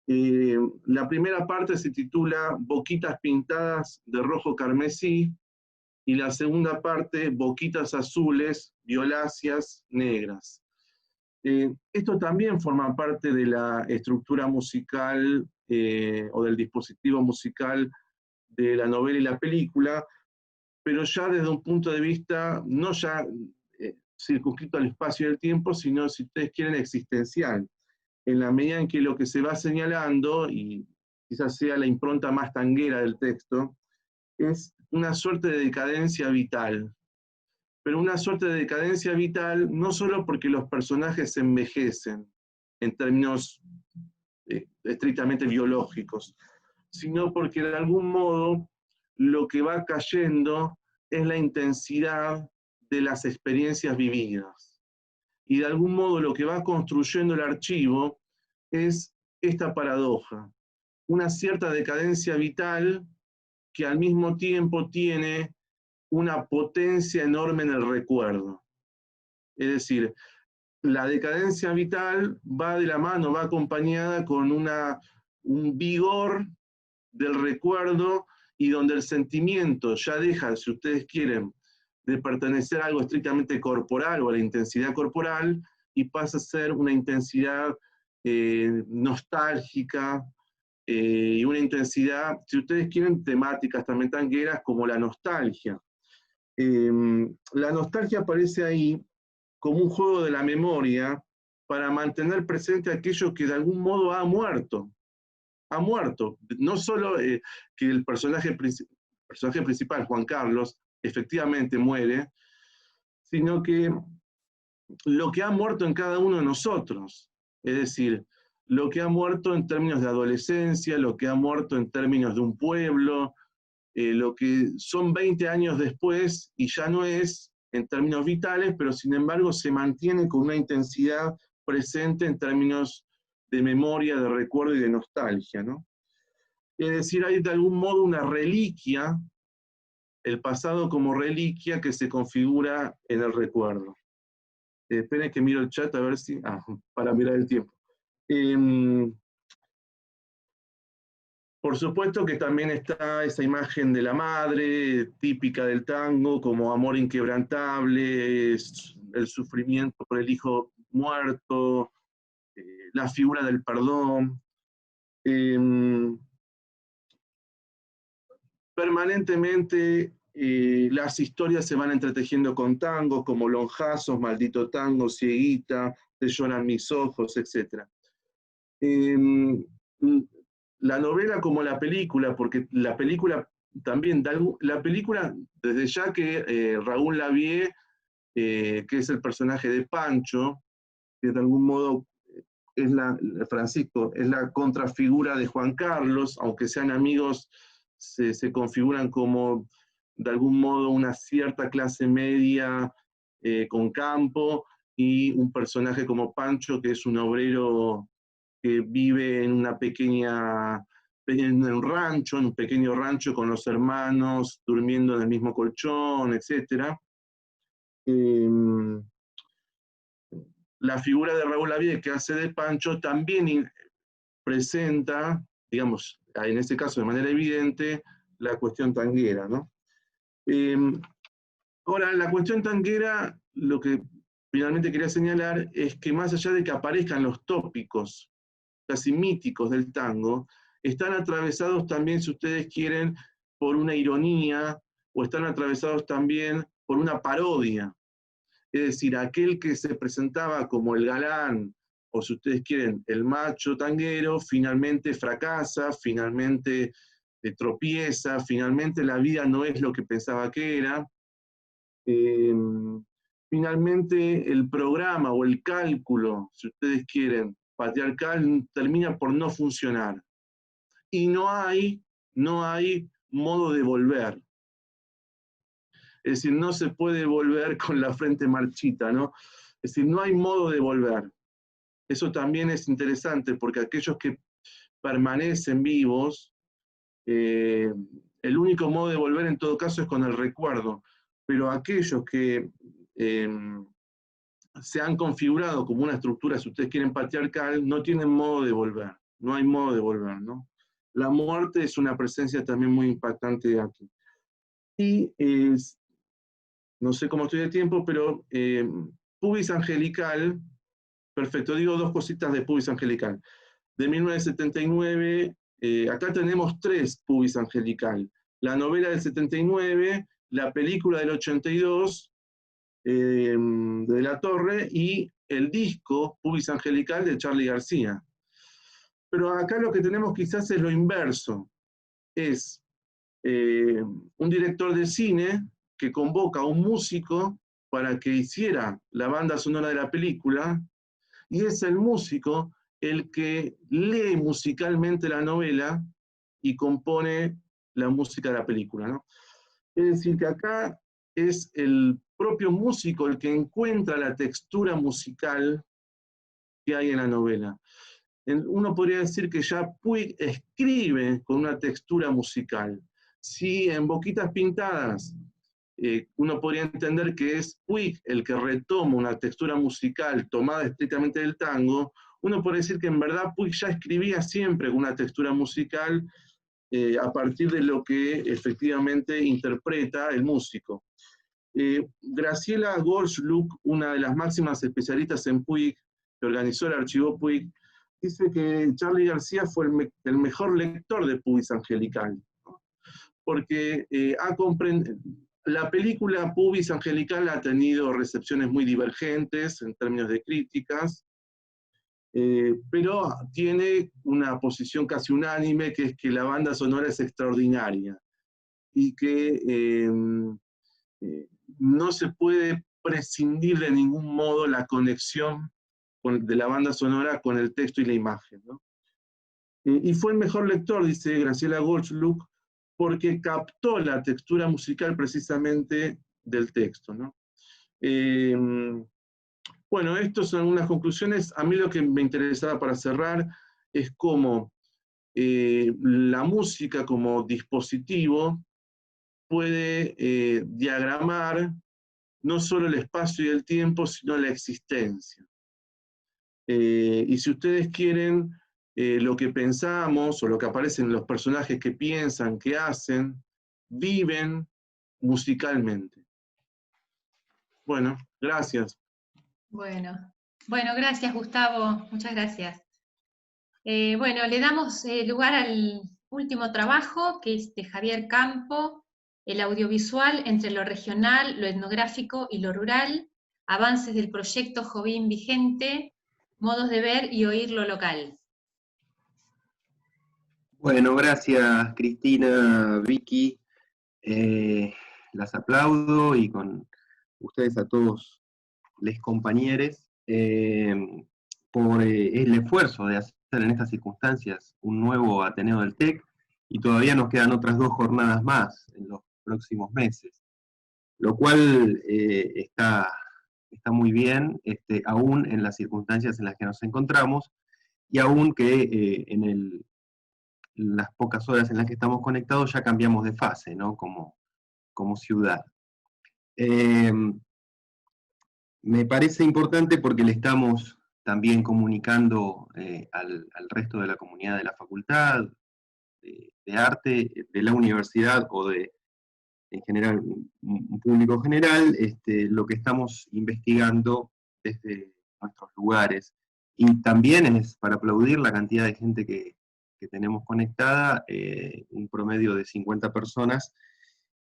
La primera parte se titula Boquitas pintadas de rojo carmesí, y la segunda parte, Boquitas azules, violáceas, negras. Esto también forma parte de la estructura musical o del dispositivo musical de la novela y la película, pero ya desde un punto de vista no ya circunscrito al espacio y el tiempo, sino, si ustedes quieren, existencial. En la medida en que lo que se va señalando, y quizás sea la impronta más tanguera del texto, es una suerte de decadencia vital. Pero una suerte de decadencia vital no solo porque los personajes se envejecen, en términos estrictamente biológicos, sino porque de algún modo lo que va cayendo es la intensidad de las experiencias vividas. Y de algún modo lo que va construyendo el archivo es esta paradoja, una cierta decadencia vital que al mismo tiempo tiene una potencia enorme en el recuerdo. Es decir, la decadencia vital va de la mano, va acompañada con un vigor del recuerdo, y donde el sentimiento ya deja, si ustedes quieren, de pertenecer a algo estrictamente corporal o a la intensidad corporal, y pasa a ser una intensidad nostálgica, y una intensidad, si ustedes quieren, temáticas también tangueras, como la nostalgia. La nostalgia aparece ahí como un juego de la memoria para mantener presente aquello que de algún modo ha muerto. Ha muerto. No solo que el personaje principal, Juan Carlos, efectivamente muere, sino que lo que ha muerto en cada uno de nosotros. Es decir, lo que ha muerto en términos de adolescencia, lo que ha muerto en términos de un pueblo, lo que son 20 años después y ya no es en términos vitales, pero sin embargo se mantiene con una intensidad presente en términos de memoria, de recuerdo y de nostalgia, ¿no? Es decir, hay de algún modo una reliquia, el pasado como reliquia que se configura en el recuerdo. Esperen que miro el chat a ver si... para mirar el tiempo. Por supuesto que también está esa imagen de la madre, típica del tango, como amor inquebrantable, el sufrimiento por el hijo muerto, la figura del perdón. Permanentemente las historias se van entretejiendo con tangos, como Lonjazos, Maldito Tango, Cieguita, Te lloran mis ojos, etc. La novela como la película, porque la película también, la película, desde ya que Raúl Lavie, que es el personaje de Pancho, que de algún modo es Francisco, es la contrafigura de Juan Carlos, aunque sean amigos, se configuran como de algún modo una cierta clase media con campo, y un personaje como Pancho, que es un obrero que vive en un rancho, en un pequeño rancho con los hermanos, durmiendo en el mismo colchón, etc. La figura de Raúl Lavie, que hace de Pancho, también presenta, digamos, en este caso de manera evidente, la cuestión tanguera, ¿no? Ahora, la cuestión tanguera, lo que finalmente quería señalar es que más allá de que aparezcan los tópicos casi míticos del tango, están atravesados también, si ustedes quieren, por una ironía, o están atravesados también por una parodia. Es decir, aquel que se presentaba como el galán, o si ustedes quieren, el macho tanguero, finalmente fracasa, finalmente tropieza, finalmente la vida no es lo que pensaba que era. Finalmente el programa o el cálculo, si ustedes quieren, patriarcal, termina por no funcionar. Y no hay modo de volver. Es decir, no se puede volver con la frente marchita, ¿no? Es decir, no hay modo de volver. Eso también es interesante, porque aquellos que permanecen vivos, el único modo de volver en todo caso es con el recuerdo, pero aquellos que se han configurado como una estructura, si ustedes quieren, patriarcal, no tienen modo de volver, no hay modo de volver, ¿no? La muerte es una presencia también muy impactante aquí. Y no sé cómo estoy de tiempo, pero Pubis Angelical, perfecto, digo dos cositas de Pubis Angelical. De 1979, acá tenemos 3 Pubis Angelical. La novela del 79, la película del 82, de La Torre, y el disco Pubis Angelical de Charly García. Pero acá lo que tenemos quizás es lo inverso. Es un director de cine que convoca a un músico para que hiciera la banda sonora de la película, y es el músico el que lee musicalmente la novela y compone la música de la película, ¿no? Es decir, que acá es el propio músico el que encuentra la textura musical que hay en la novela. Uno podría decir que ya Puig escribe con una textura musical. Si en Boquitas Pintadas uno podría entender que es Puig el que retoma una textura musical tomada estrictamente del tango, uno puede decir que en verdad Puig ya escribía siempre con una textura musical a partir de lo que efectivamente interpreta el músico. Graciela Goldschluck, una de las máximas especialistas en Puig, que organizó el archivo Puig, dice que Charly García fue el mejor lector de Pubis Angelical, ¿no? Porque la película Pubis Angelical ha tenido recepciones muy divergentes en términos de críticas, pero tiene una posición casi unánime, que es que la banda sonora es extraordinaria y que no se puede prescindir de ningún modo la conexión de la banda sonora con el texto y la imagen, ¿no? Y fue el mejor lector, dice Graciela Goldschluck, porque captó la textura musical precisamente del texto, ¿no? Bueno, estas son algunas conclusiones. A mí lo que me interesaba para cerrar es cómo la música como dispositivo puede diagramar no solo el espacio y el tiempo, sino la existencia. Y si ustedes quieren, lo que pensamos o lo que aparece en los personajes que piensan, que hacen, viven musicalmente. Bueno, gracias. Bueno, gracias Gustavo, muchas gracias. Bueno, le damos lugar al último trabajo, que es de Javier Campo, el audiovisual entre lo regional, lo etnográfico y lo rural, avances del proyecto Jovín vigente, modos de ver y oír lo local. Bueno, gracias Cristina, Vicky, las aplaudo, y con ustedes a todos les compañeros por el esfuerzo de hacer en estas circunstancias un nuevo Ateneo del TEC, y todavía nos quedan otras 2 jornadas más en los próximos meses, lo cual está muy bien, aún en las circunstancias en las que nos encontramos, y aún que en las pocas horas en las que estamos conectados ya cambiamos de fase, ¿no? Como ciudad. Me parece importante porque le estamos también comunicando al resto de la comunidad de la facultad de arte, de la universidad, o en general, un público general, lo que estamos investigando desde nuestros lugares. Y también es para aplaudir la cantidad de gente que tenemos conectada, un promedio de 50 personas.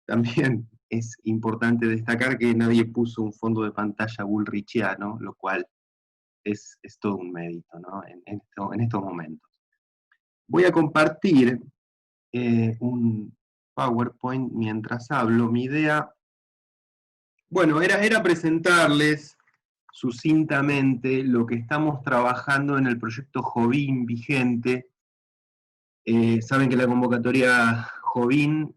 También es importante destacar que nadie puso un fondo de pantalla bullrichiano, lo cual es todo un mérito, ¿no? en estos momentos. Voy a compartir un PowerPoint mientras hablo. Mi idea, bueno, era presentarles sucintamente lo que estamos trabajando en el proyecto Jovín vigente. Saben que la convocatoria Jovín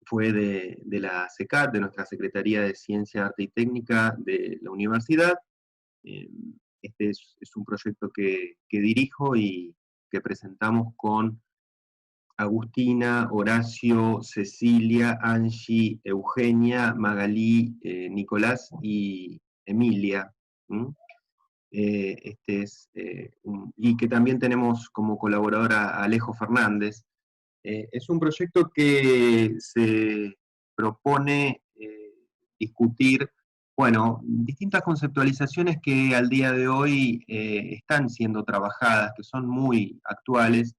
fue de la SECAT, de nuestra Secretaría de Ciencia, Arte y Técnica de la universidad. Este es un proyecto que dirijo y que presentamos con Agustina, Horacio, Cecilia, Angie, Eugenia, Magalí, Nicolás y Emilia. Y que también tenemos como colaboradora a Alejo Fernández. Es un proyecto que se propone discutir, bueno, distintas conceptualizaciones que al día de hoy están siendo trabajadas, que son muy actuales,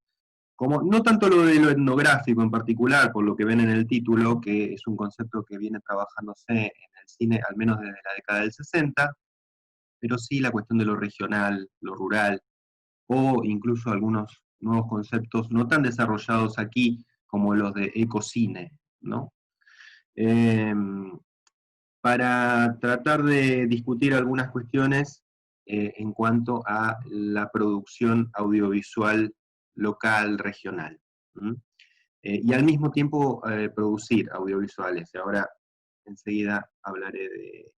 como no tanto lo de lo etnográfico en particular, por lo que ven en el título, que es un concepto que viene trabajándose en el cine al menos desde la década del 60, pero sí la cuestión de lo regional, lo rural, o incluso algunos nuevos conceptos no tan desarrollados aquí como los de ecocine, ¿no? Para tratar de discutir algunas cuestiones en cuanto a la producción audiovisual local, regional. Y al mismo tiempo producir audiovisuales. Ahora enseguida hablaré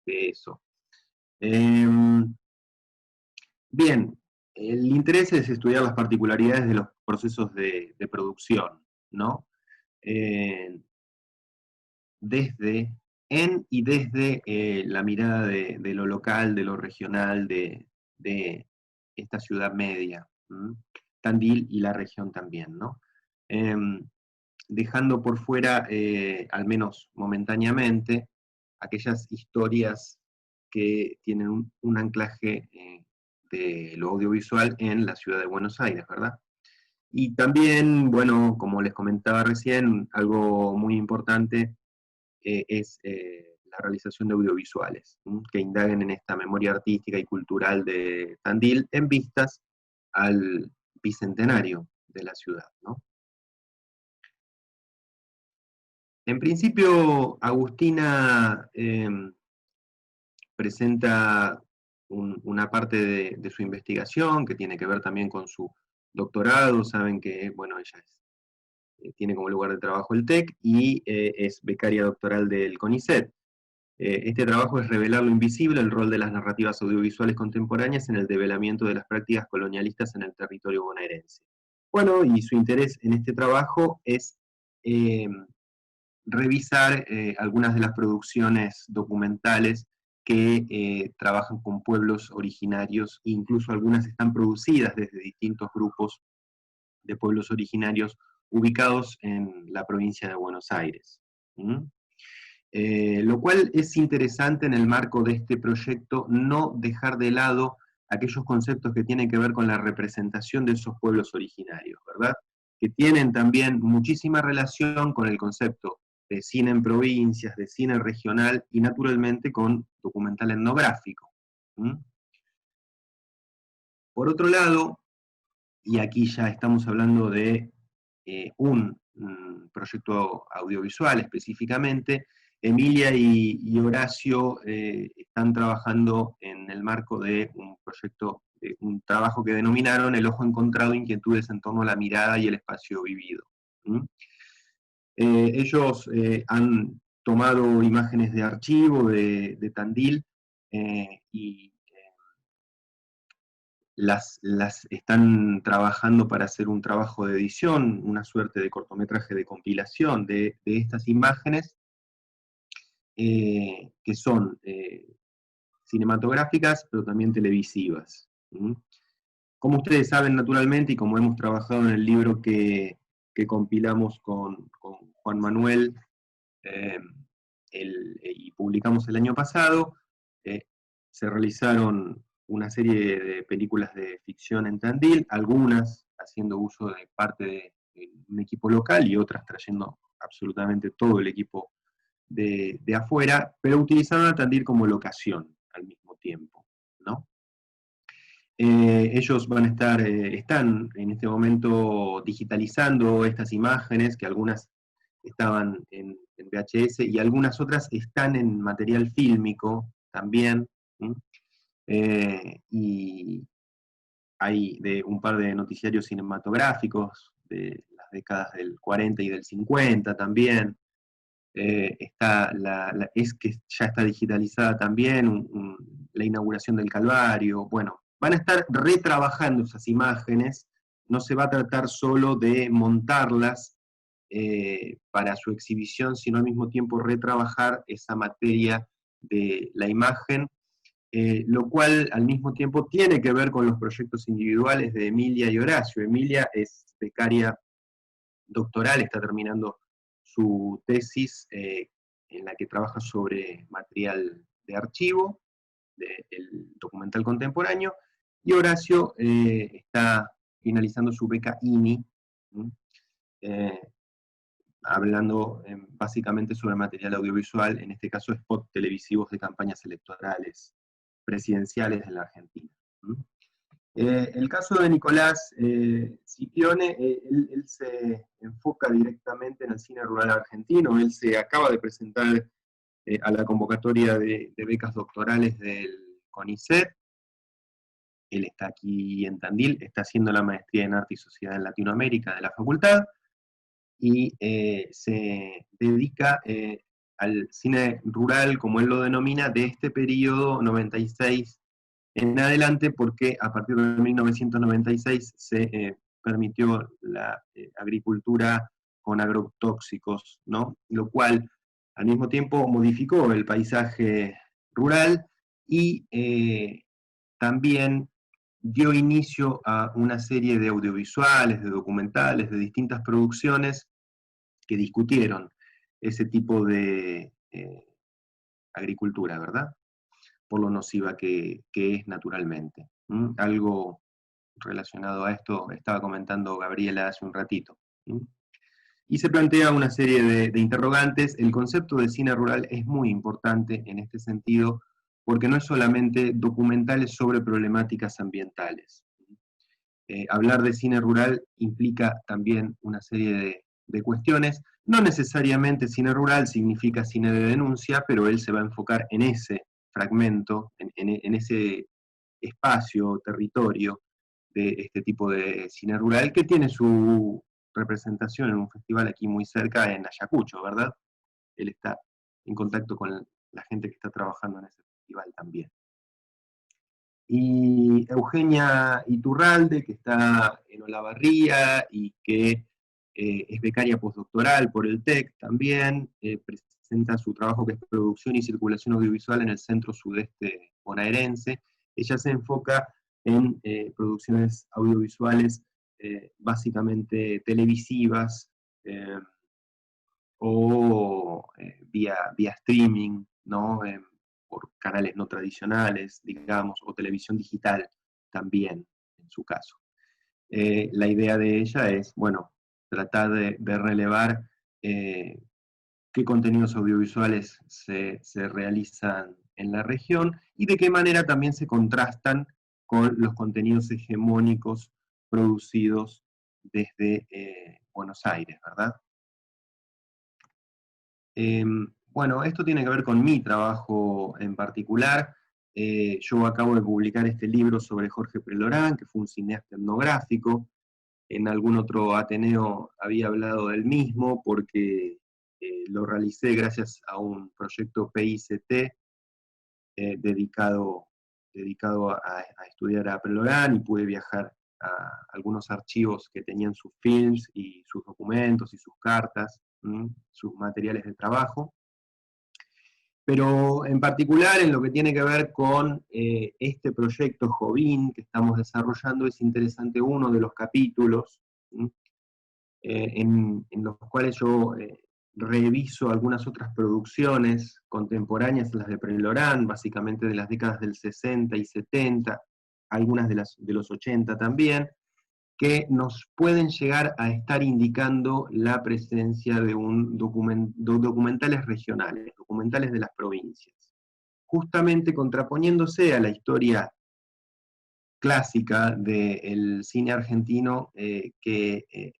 de eso. Bien, el interés es estudiar las particularidades de los procesos de producción, ¿no? Desde la mirada de lo local, de lo regional, de esta ciudad media, Tandil y la región también, ¿no? Dejando por fuera, al menos momentáneamente, aquellas historias que tienen un anclaje de lo audiovisual en la ciudad de Buenos Aires, ¿verdad? Y también, bueno, como les comentaba recién, algo muy importante es la realización de audiovisuales, que indaguen en esta memoria artística y cultural de Tandil en vistas al bicentenario de la ciudad, ¿no? En principio, Agustina presenta una parte de su investigación que tiene que ver también con su doctorado. Saben que, bueno, ella tiene como lugar de trabajo el TEC y es becaria doctoral del CONICET. Este trabajo es revelar lo invisible, el rol de las narrativas audiovisuales contemporáneas en el develamiento de las prácticas colonialistas en el territorio bonaerense. Bueno, y su interés en este trabajo es revisar algunas de las producciones documentales que trabajan con pueblos originarios, incluso algunas están producidas desde distintos grupos de pueblos originarios ubicados en la provincia de Buenos Aires. Lo cual es interesante en el marco de este proyecto no dejar de lado aquellos conceptos que tienen que ver con la representación de esos pueblos originarios, ¿verdad? Que tienen también muchísima relación con el concepto de cine en provincias, de cine regional y naturalmente con documental etnográfico. Por otro lado, y aquí ya estamos hablando de un proyecto audiovisual específicamente, Emilia y Horacio están trabajando en el marco de un proyecto, un trabajo que denominaron El ojo encontrado, inquietudes en torno a la mirada y el espacio vivido. Ellos han tomado imágenes de archivo de Tandil y las están trabajando para hacer un trabajo de edición, una suerte de cortometraje de compilación de estas imágenes, que son cinematográficas, pero también televisivas. Como ustedes saben, naturalmente, y como hemos trabajado en el libro que compilamos con Juan Manuel y publicamos el año pasado, se realizaron una serie de películas de ficción en Tandil, algunas haciendo uso de parte de un equipo local y otras trayendo absolutamente todo el equipo de afuera, pero utilizando a Tandil como locación al mismo tiempo, ¿no? Ellos van a estar, están en este momento digitalizando estas imágenes, que algunas estaban en VHS y algunas otras están en material fílmico también, y hay un par de noticiarios cinematográficos de las décadas del 40 y del 50 también. Es que ya está digitalizada también, la inauguración del Calvario. Bueno, van a estar retrabajando esas imágenes, no se va a tratar solo de montarlas para su exhibición, sino al mismo tiempo retrabajar esa materia de la imagen, lo cual al mismo tiempo tiene que ver con los proyectos individuales de Emilia y Horacio. Emilia es becaria doctoral, está terminando su tesis en la que trabaja sobre material de archivo, del documental contemporáneo, y Horacio está finalizando su beca INI, hablando básicamente sobre material audiovisual, en este caso spot televisivos de campañas electorales presidenciales en la Argentina. El caso de Nicolás Scipione, él se enfoca directamente en el cine rural argentino. Él se acaba de presentar a la convocatoria de becas doctorales del CONICET. Él está aquí en Tandil, está haciendo la maestría en Arte y Sociedad en Latinoamérica de la facultad, y se dedica al cine rural, como él lo denomina, de este periodo 96 en adelante, porque a partir de 1996 se permitió la agricultura con agrotóxicos, ¿no? Lo cual al mismo tiempo modificó el paisaje rural y también dio inicio a una serie de audiovisuales, de documentales, de distintas producciones que discutieron ese tipo de agricultura, ¿verdad? Por lo nociva que es naturalmente. Algo relacionado a esto estaba comentando Gabriela hace un ratito. Y se plantea una serie de interrogantes. El concepto de cine rural es muy importante en este sentido, porque no es solamente documentales sobre problemáticas ambientales. Hablar de cine rural implica también una serie de cuestiones. No necesariamente cine rural significa cine de denuncia, pero él se va a enfocar en ese fragmento, en ese espacio, territorio de este tipo de cine rural, que tiene su representación en un festival aquí muy cerca, en Ayacucho, ¿verdad? Él está en contacto con la gente que está trabajando en ese festival también. Y Eugenia Iturralde, que está en Olavarría y que es becaria postdoctoral por el TEC también, presenta su trabajo que es Producción y Circulación Audiovisual en el Centro Sudeste Bonaerense. Ella se enfoca en producciones audiovisuales básicamente televisivas o vía streaming, ¿no? Por canales no tradicionales, digamos, o televisión digital también, en su caso. La idea de ella es, bueno, tratar de relevar qué contenidos audiovisuales se realizan en la región y de qué manera también se contrastan con los contenidos hegemónicos producidos desde Buenos Aires, ¿verdad? Bueno, esto tiene que ver con mi trabajo en particular. Yo acabo de publicar este libro sobre Jorge Prelorán, que fue un cineasta etnográfico. En algún otro Ateneo había hablado del mismo, porque lo realicé gracias a un proyecto PICT dedicado a estudiar a Prelorán, y pude viajar a algunos archivos que tenían sus films y sus documentos y sus cartas, sus materiales de trabajo. Pero en particular en lo que tiene que ver con este proyecto Jovín que estamos desarrollando, es interesante uno de los capítulos en los cuales yo reviso algunas otras producciones contemporáneas, las de Prelorán, básicamente de las décadas del 60 y 70, algunas de los 80 también, que nos pueden llegar a estar indicando la presencia de documentales regionales, documentales de las provincias, justamente contraponiéndose a la historia clásica del cine argentino, que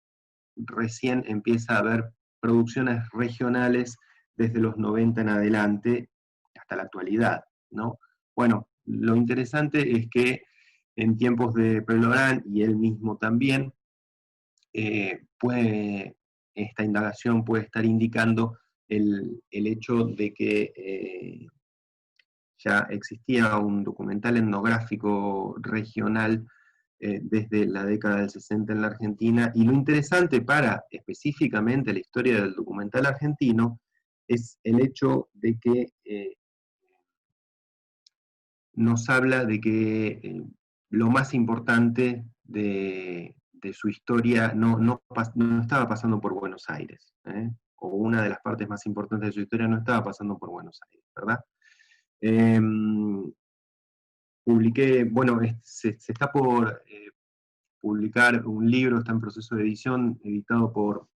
recién empieza a haber producciones regionales desde los 90 en adelante hasta la actualidad, ¿no? Bueno, lo interesante es que en tiempos de Prelorán, y él mismo también, esta indagación puede estar indicando el hecho de que ya existía un documental etnográfico regional desde la década del 60 en la Argentina, y lo interesante para específicamente la historia del documental argentino es el hecho de que nos habla de que lo más importante de su historia no estaba pasando por Buenos Aires, o una de las partes más importantes de su historia no estaba pasando por Buenos Aires, ¿verdad? Publiqué, bueno, se está por publicar un libro, está en proceso de edición, editado por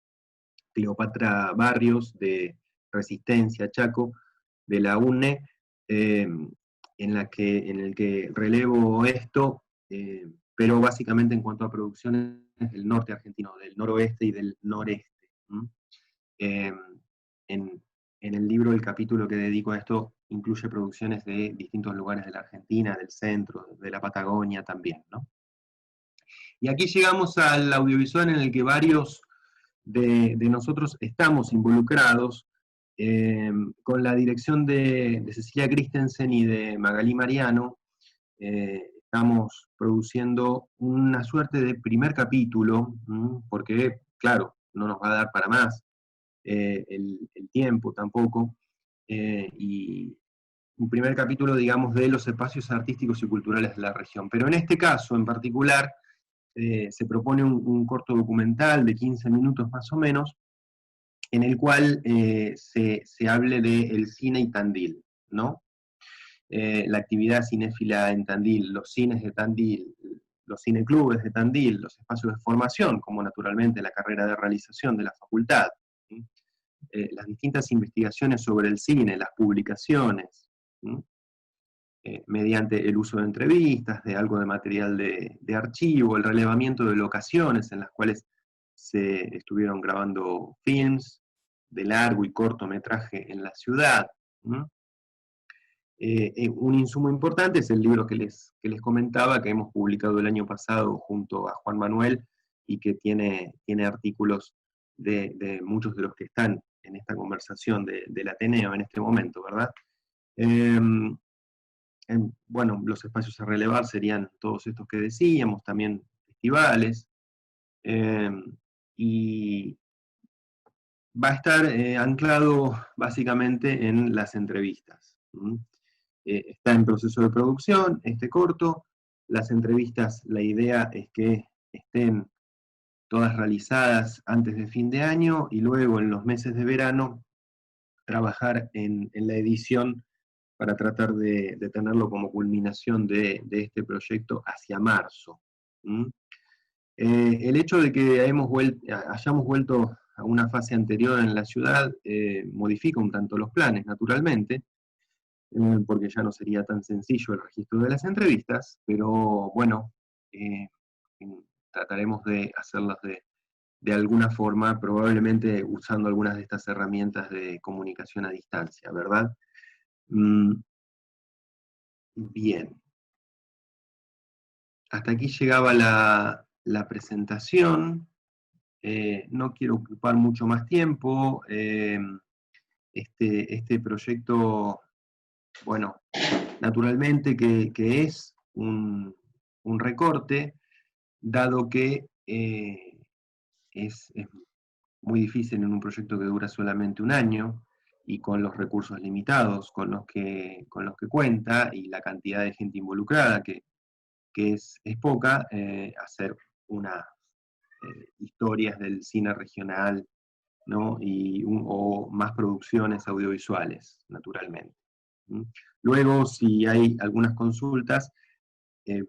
Cleopatra Barrios, de Resistencia Chaco, de la UNE, en el que relevo esto, pero básicamente en cuanto a producciones del norte argentino, del noroeste y del noreste. En el libro, el capítulo que dedico a esto incluye producciones de distintos lugares de la Argentina, del centro, de la Patagonia también, ¿no? Y aquí llegamos al audiovisual en el que varios de nosotros estamos involucrados, con la dirección de Cecilia Christensen y de Magalí Mariano. Estamos produciendo una suerte de primer capítulo, porque, claro, no nos va a dar para más el tiempo tampoco, y un primer capítulo, digamos, de los espacios artísticos y culturales de la región. Pero en este caso en particular, se propone un corto documental de 15 minutos más o menos, en el cual se hable del cine y Tandil, ¿no? La actividad cinéfila en Tandil, los cines de Tandil, los cineclubes de Tandil, los espacios de formación, como naturalmente la carrera de realización de la facultad, las distintas investigaciones sobre el cine, las publicaciones, mediante el uso de entrevistas, de algo de material de archivo, el relevamiento de locaciones en las cuales se estuvieron grabando films de largo y cortometraje en la ciudad. Un insumo importante es el libro que les comentaba, que hemos publicado el año pasado junto a Juan Manuel, y que tiene artículos de muchos de los que están en esta conversación del Ateneo en este momento, ¿verdad? Bueno, los espacios a relevar serían todos estos que decíamos, también festivales, y va a estar anclado básicamente en las entrevistas. Está en proceso de producción este corto. Las entrevistas, la idea es que estén todas realizadas antes de fin de año, y luego en los meses de verano trabajar en la edición para tratar de tenerlo como culminación de este proyecto hacia marzo. El hecho de que hayamos vuelto a una fase anterior en la ciudad modifica un tanto los planes, naturalmente, porque ya no sería tan sencillo el registro de las entrevistas, pero bueno, trataremos de hacerlas de alguna forma, probablemente usando algunas de estas herramientas de comunicación a distancia, ¿verdad? Bien. Hasta aquí llegaba la presentación. No quiero ocupar mucho más tiempo. Este proyecto, bueno, naturalmente que es un recorte, dado que es muy difícil en un proyecto que dura solamente un año, y con los recursos limitados con los que cuenta, y la cantidad de gente involucrada, que es poca, hacer historias del cine regional, ¿no? O más producciones audiovisuales, naturalmente. Luego, si hay algunas consultas,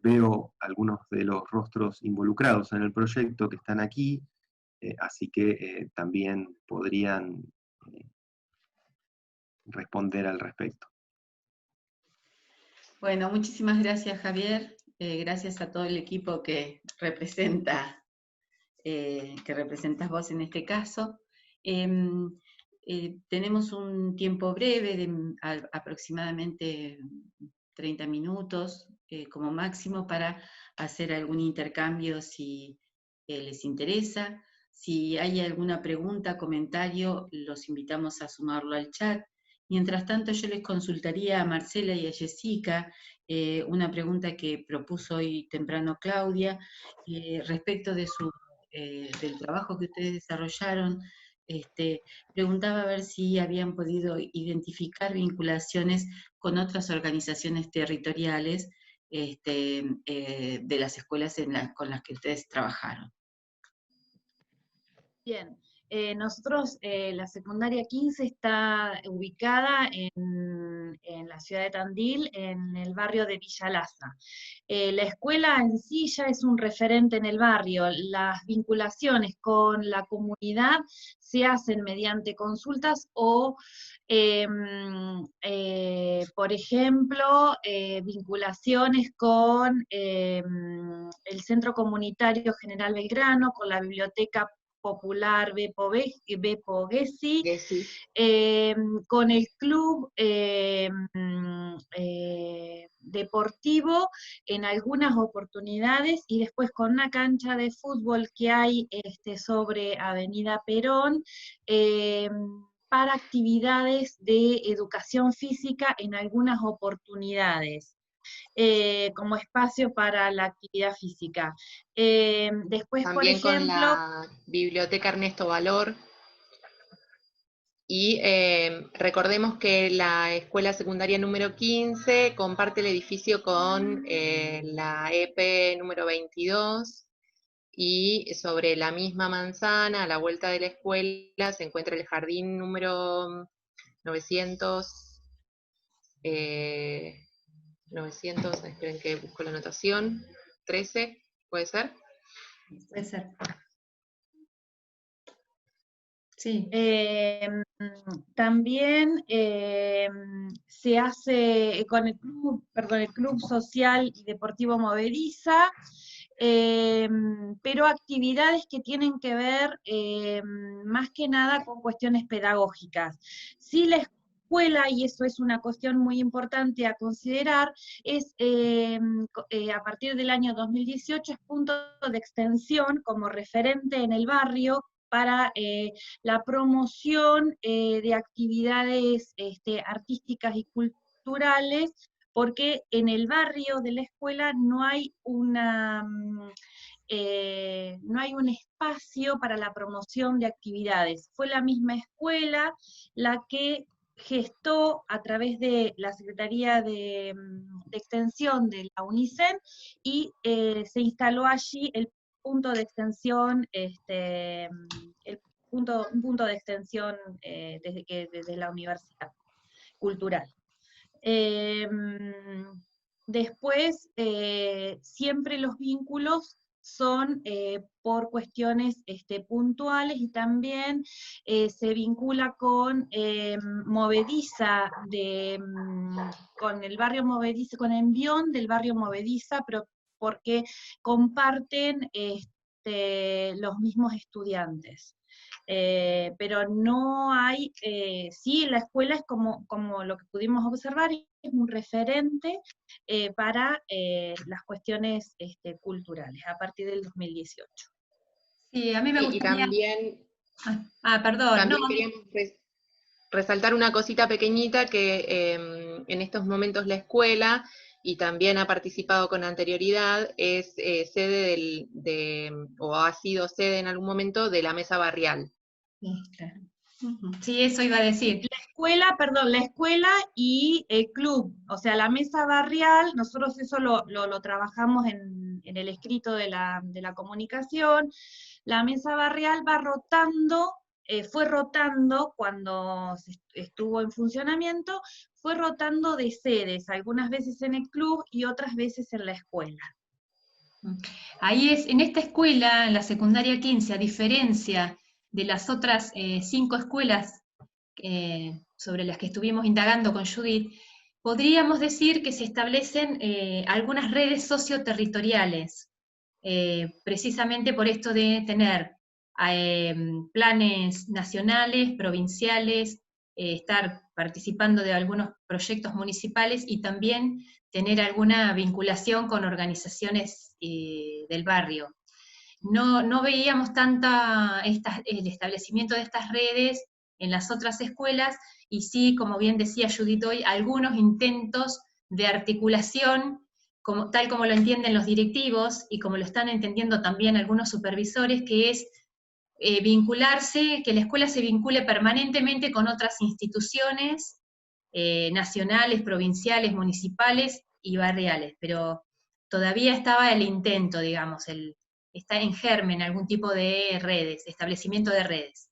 veo algunos de los rostros involucrados en el proyecto que están aquí, así que también podrían responder al respecto. Bueno, muchísimas gracias, Javier. Gracias a todo el equipo que representas vos en este caso. Tenemos un tiempo breve de aproximadamente 30 minutos como máximo para hacer algún intercambio si les interesa. Si hay alguna pregunta, comentario, los invitamos a sumarlo al chat. Mientras tanto, yo les consultaría a Marcela y a Jessica una pregunta que propuso hoy temprano Claudia, respecto de del trabajo que ustedes desarrollaron. Preguntaba a ver si habían podido identificar vinculaciones con otras organizaciones territoriales de las escuelas con las que ustedes trabajaron. Bien, nosotros, la secundaria 15 está ubicada en la ciudad de Tandil, en el barrio de Villa Lasa. La escuela en sí ya es un referente en el barrio. Las vinculaciones con la comunidad se hacen mediante consultas o, por ejemplo, vinculaciones con el Centro Comunitario General Belgrano, con la Biblioteca Popular Beppo Gessi, con el club deportivo en algunas oportunidades, y después con una cancha de fútbol que hay sobre Avenida Perón, para actividades de educación física en algunas oportunidades. Como espacio para la actividad física. Después, también por ejemplo, con la Biblioteca Ernesto Valor. Y recordemos que la escuela secundaria número 15 comparte el edificio con la EP número 22, y sobre la misma manzana, a la vuelta de la escuela, se encuentra el jardín número 900, esperen que busco la anotación, 13, ¿puede ser? Puede ser. Sí. También se hace con el Club Social y Deportivo Movediza, pero actividades que tienen que ver más que nada con cuestiones pedagógicas. Sí, la escuela, y eso es una cuestión muy importante a considerar, es a partir del año 2018 es punto de extensión como referente en el barrio para la promoción de actividades artísticas y culturales, porque en el barrio de la escuela no hay no hay un espacio para la promoción de actividades. Fue la misma escuela la que gestó a través de la Secretaría de Extensión de la UNICEN, y se instaló allí el punto de extensión, un punto de extensión desde la universidad cultural. Después, siempre los vínculos son por cuestiones puntuales, y también se vincula con Movediza, con el barrio Movediza, con Envión del barrio Movediza, pero porque comparten los mismos estudiantes. Pero no hay, sí, la escuela es como lo que pudimos observar, es un referente para las cuestiones culturales a partir del 2018. Sí, a mí me gustaría... Y también, perdón. también No. queríamos resaltar una cosita pequeñita, que en estos momentos la escuela, y también ha participado con anterioridad, es sede o ha sido sede en algún momento de la mesa barrial. Sí, claro. Sí, eso iba a decir. La escuela y el club, o sea, la mesa barrial, nosotros eso lo trabajamos en el escrito de la comunicación. La mesa barrial va rotando, fue rotando cuando estuvo en funcionamiento, fue rotando de sedes, algunas veces en el club y otras veces en la escuela. Ahí en esta escuela, en la secundaria 15, a diferencia de las otras 5 escuelas sobre las que estuvimos indagando con Judith, podríamos decir que se establecen algunas redes socioterritoriales, precisamente por esto de tener planes nacionales, provinciales, estar participando de algunos proyectos municipales, y también tener alguna vinculación con organizaciones del barrio. no veíamos el establecimiento de estas redes en las otras escuelas, y sí, como bien decía Judith hoy, algunos intentos de articulación, tal como lo entienden los directivos, y como lo están entendiendo también algunos supervisores, que es vincularse, que la escuela se vincule permanentemente con otras instituciones nacionales, provinciales, municipales y barriales, pero todavía estaba el intento, digamos, está en germen algún tipo de redes, establecimiento de redes.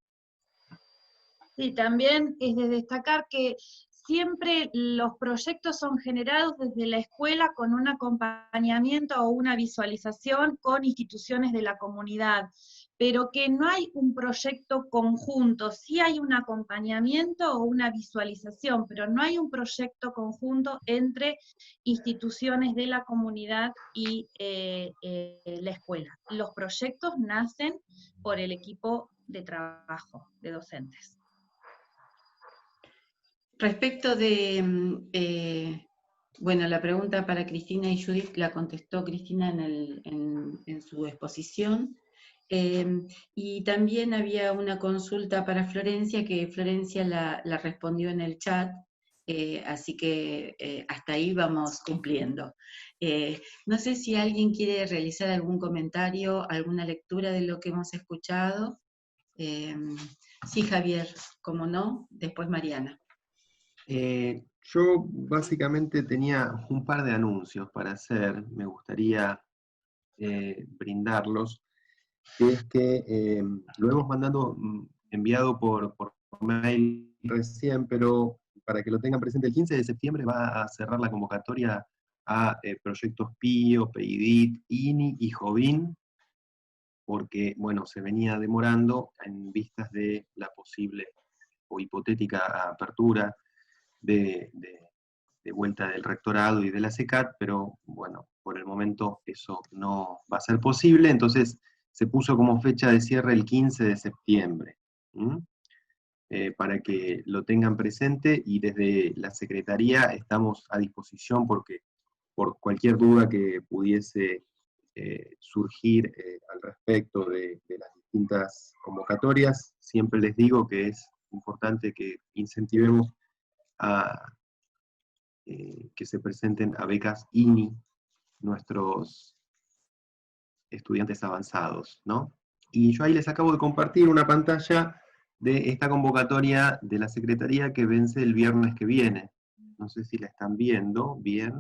Sí, también es de destacar que siempre los proyectos son generados desde la escuela con un acompañamiento o una visualización con instituciones de la comunidad, pero que no hay un proyecto conjunto, sí hay un acompañamiento o una visualización, pero no hay un proyecto conjunto entre instituciones de la comunidad y la escuela. Los proyectos nacen por el equipo de trabajo de docentes. Respecto de, bueno, la pregunta para Cristina y Judith la contestó Cristina en su exposición, y también había una consulta para Florencia, que Florencia la respondió en el chat, así que hasta ahí vamos cumpliendo. No sé si alguien quiere realizar algún comentario, alguna lectura de lo que hemos escuchado. Sí, Javier, como no, después Mariana. Yo básicamente tenía un par de anuncios para hacer, me gustaría brindarlos, que es que lo hemos enviado por mail recién, pero para que lo tengan presente, el 15 de septiembre va a cerrar la convocatoria a proyectos PIO, PEIDIT, INI y JOVIN, porque, bueno, se venía demorando en vistas de la posible o hipotética apertura de vuelta del rectorado y de la SECAT, pero bueno, por el momento eso no va a ser posible, entonces se puso como fecha de cierre el 15 de septiembre, para que lo tengan presente, y desde la Secretaría estamos a disposición porque por cualquier duda que pudiese surgir al respecto de las distintas convocatorias, siempre les digo que es importante que incentivemos a que se presenten a becas INI nuestros estudiantes avanzados, ¿no? Y yo ahí les acabo de compartir una pantalla de esta convocatoria de la Secretaría que vence el viernes que viene. No sé si la están viendo bien,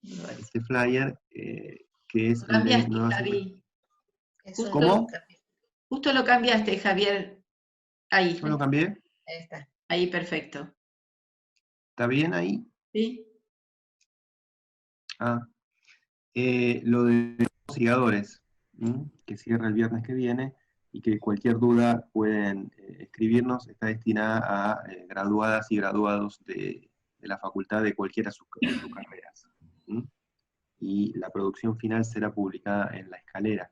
este flyer, que es el de nuevas... Javi. ¿Cómo? Justo lo cambiaste, Javier. Ahí. ¿Yo lo cambié? Ahí está. Ahí, perfecto. ¿Está bien ahí? Sí. Lo de los investigadores, que cierra el viernes que viene, y que cualquier duda pueden escribirnos, está destinada a graduadas y graduados de la facultad de cualquiera de sus carreras. Y la producción final será publicada en La Escalera.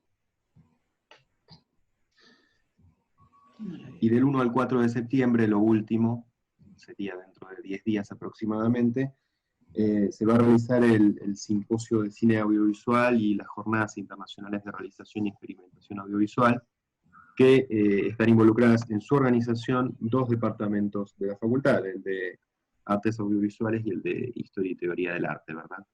Y del 1 al 4 de septiembre, lo último, sería dentro de 10 días aproximadamente, se va a realizar el simposio de cine audiovisual y las jornadas internacionales de realización y experimentación audiovisual, que están involucradas en su organización 2 departamentos de la facultad, el de Artes Audiovisuales y el de Historia y Teoría del Arte, ¿verdad?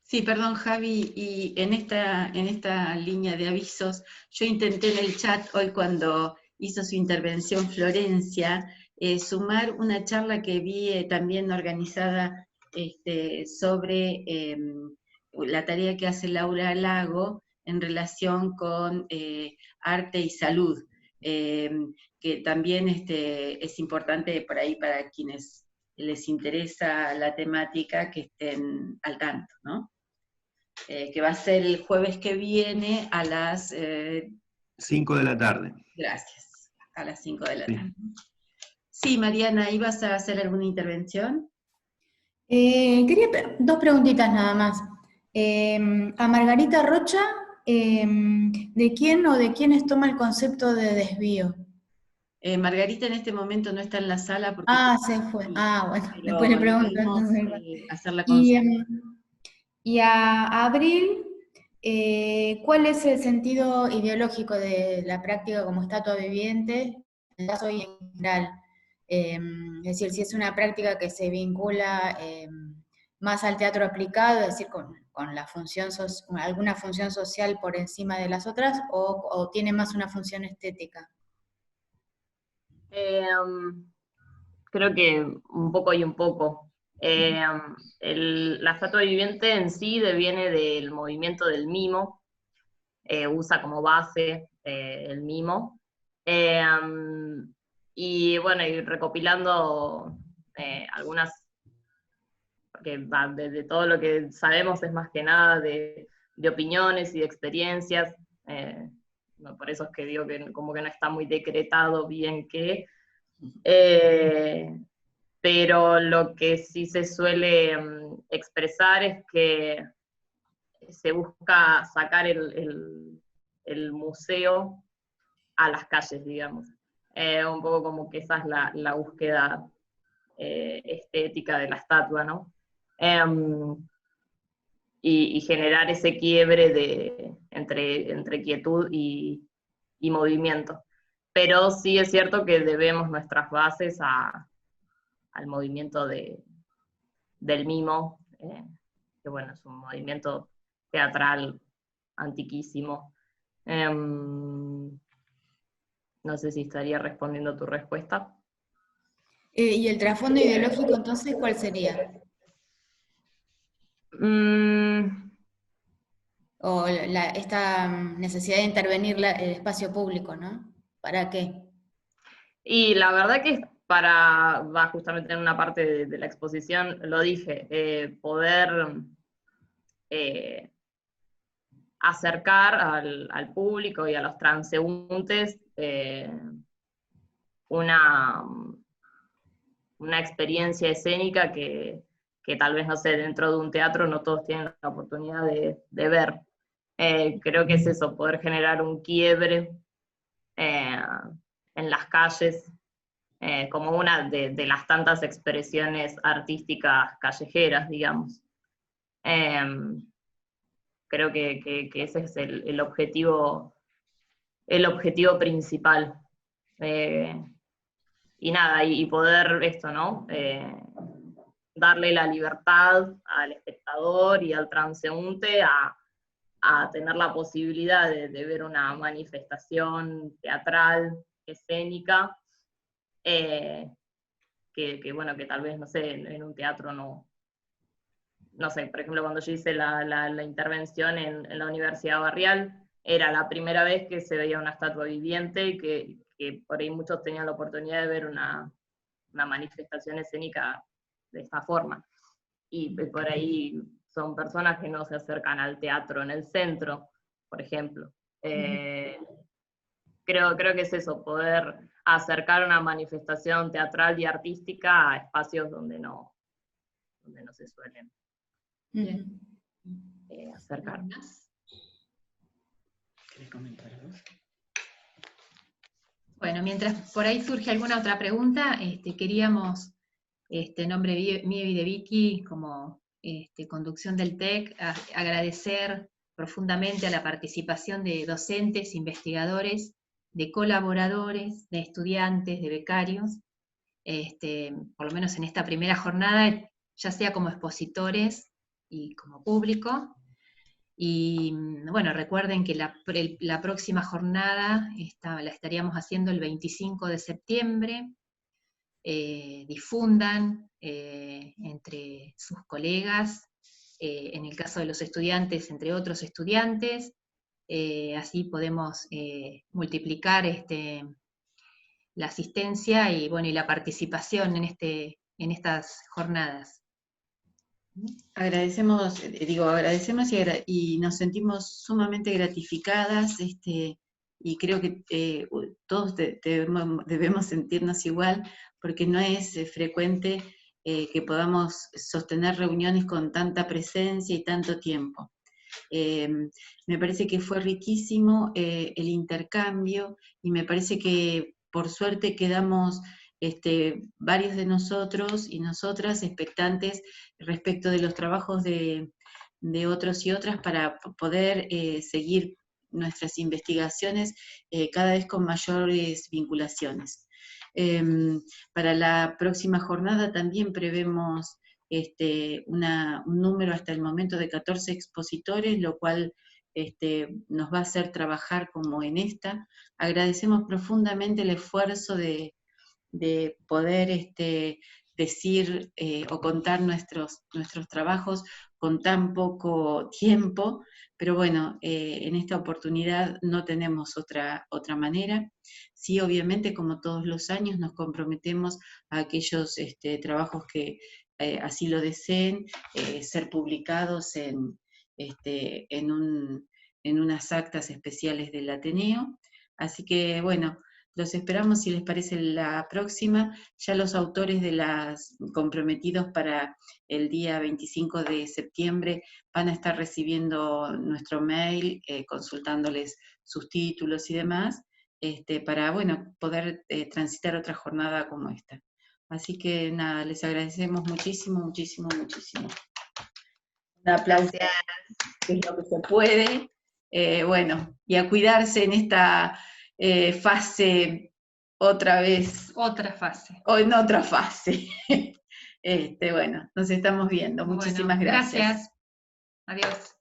Sí, perdón, Javi, y en esta línea de avisos, yo intenté en el chat hoy, cuando hizo su intervención Florencia, sumar una charla que vi también organizada sobre la tarea que hace Laura Lago en relación con arte y salud, que también es importante por ahí para quienes les interesa la temática, que estén al tanto, ¿no? Que va a ser el jueves que viene a las 5 de la tarde. Gracias, a las 5 de la tarde. Sí, Mariana, ¿ibas a hacer alguna intervención? Quería 2 preguntitas nada más. A Margarita Rocha, ¿de quién o de quiénes toma el concepto de desvío? Margarita en este momento no está en la sala porque... se fue. Bueno, después le pregunto. Hacer la consulta. Y a Abril, ¿cuál es el sentido ideológico de la práctica como estatua viviente, en el caso y en general? Es decir, si es una práctica que se vincula más al teatro aplicado, es decir, con la función alguna función social por encima de las otras, o tiene más una función estética. Creo que un poco y un poco. La estatua viviente en sí deviene del movimiento del mimo, usa como base el mimo, y bueno, y recopilando algunas, porque de todo lo que sabemos es más que nada de opiniones y de experiencias, por eso es que digo que como que no está muy decretado bien qué, pero lo que sí se suele expresar es que se busca sacar el museo a las calles, digamos. Un poco como que esa es la búsqueda estética de la estatua, ¿no? Y generar ese quiebre entre quietud y movimiento. Pero sí es cierto que debemos nuestras bases al movimiento del mimo, que bueno, es un movimiento teatral antiquísimo. No sé si estaría respondiendo a tu respuesta. ¿Y el trasfondo ideológico entonces cuál sería? O esta necesidad de intervenir el espacio público, ¿no? ¿Para qué? Y la verdad que va justamente en una parte de la exposición, lo dije, poder acercar al público y a los transeúntes una experiencia escénica que tal vez, no sé, dentro de un teatro no todos tienen la oportunidad de ver. Creo que es eso, poder generar un quiebre en las calles, como una de las tantas expresiones artísticas callejeras, digamos. Creo que ese es el objetivo principal. Y nada, y poder esto, ¿no? Darle la libertad al espectador y al transeúnte a tener la posibilidad de ver una manifestación teatral, escénica, que bueno, que tal vez, no sé, en un teatro no sé, por ejemplo, cuando yo hice la intervención en la Universidad Barrial, era la primera vez que se veía una estatua viviente y que por ahí muchos tenían la oportunidad de ver una manifestación escénica de esta forma. Y por ahí son personas que no se acercan al teatro en el centro, por ejemplo. Creo que es eso, poder acercar una manifestación teatral y artística a espacios donde no se suelen acercar. ¿Querés comentar algo? Bueno, mientras por ahí surge alguna otra pregunta, queríamos, en nombre mío y de Vicky, como conducción del TEC, agradecer profundamente a la participación de docentes, investigadores, de colaboradores, de estudiantes, de becarios, por lo menos en esta primera jornada, ya sea como expositores y como público. Y bueno, recuerden que la próxima jornada la estaríamos haciendo el 25 de septiembre. Difundan entre sus colegas, en el caso de los estudiantes, entre otros estudiantes, así podemos multiplicar la asistencia y, bueno, y la participación en estas jornadas. Agradecemos y nos sentimos sumamente gratificadas, y creo que todos debemos sentirnos igual, porque no es frecuente que podamos sostener reuniones con tanta presencia y tanto tiempo. Me parece que fue riquísimo el intercambio, y me parece que por suerte quedamos varios de nosotros y nosotras expectantes respecto de los trabajos de otros y otras para poder seguir nuestras investigaciones cada vez con mayores vinculaciones. Para la próxima jornada también prevemos un número hasta el momento de 14 expositores, lo cual nos va a hacer trabajar como en esta. Agradecemos profundamente el esfuerzo de poder decir o contar nuestros trabajos con tan poco tiempo, pero bueno, en esta oportunidad no tenemos otra manera. Sí, obviamente, como todos los años, nos comprometemos a aquellos trabajos que así lo deseen, ser publicados en unas actas especiales del Ateneo. Así que, bueno, los esperamos, si les parece, la próxima. Ya los autores de las comprometidos para el día 25 de septiembre van a estar recibiendo nuestro mail, consultándoles sus títulos y demás, para, bueno, poder transitar otra jornada como esta. Así que nada, les agradecemos muchísimo, muchísimo, muchísimo. Un aplauso, que es lo que se puede. Bueno, y a cuidarse en esta fase otra vez. Otra fase. O en otra fase. Bueno, nos estamos viendo. Muchísimas gracias. Gracias. Adiós.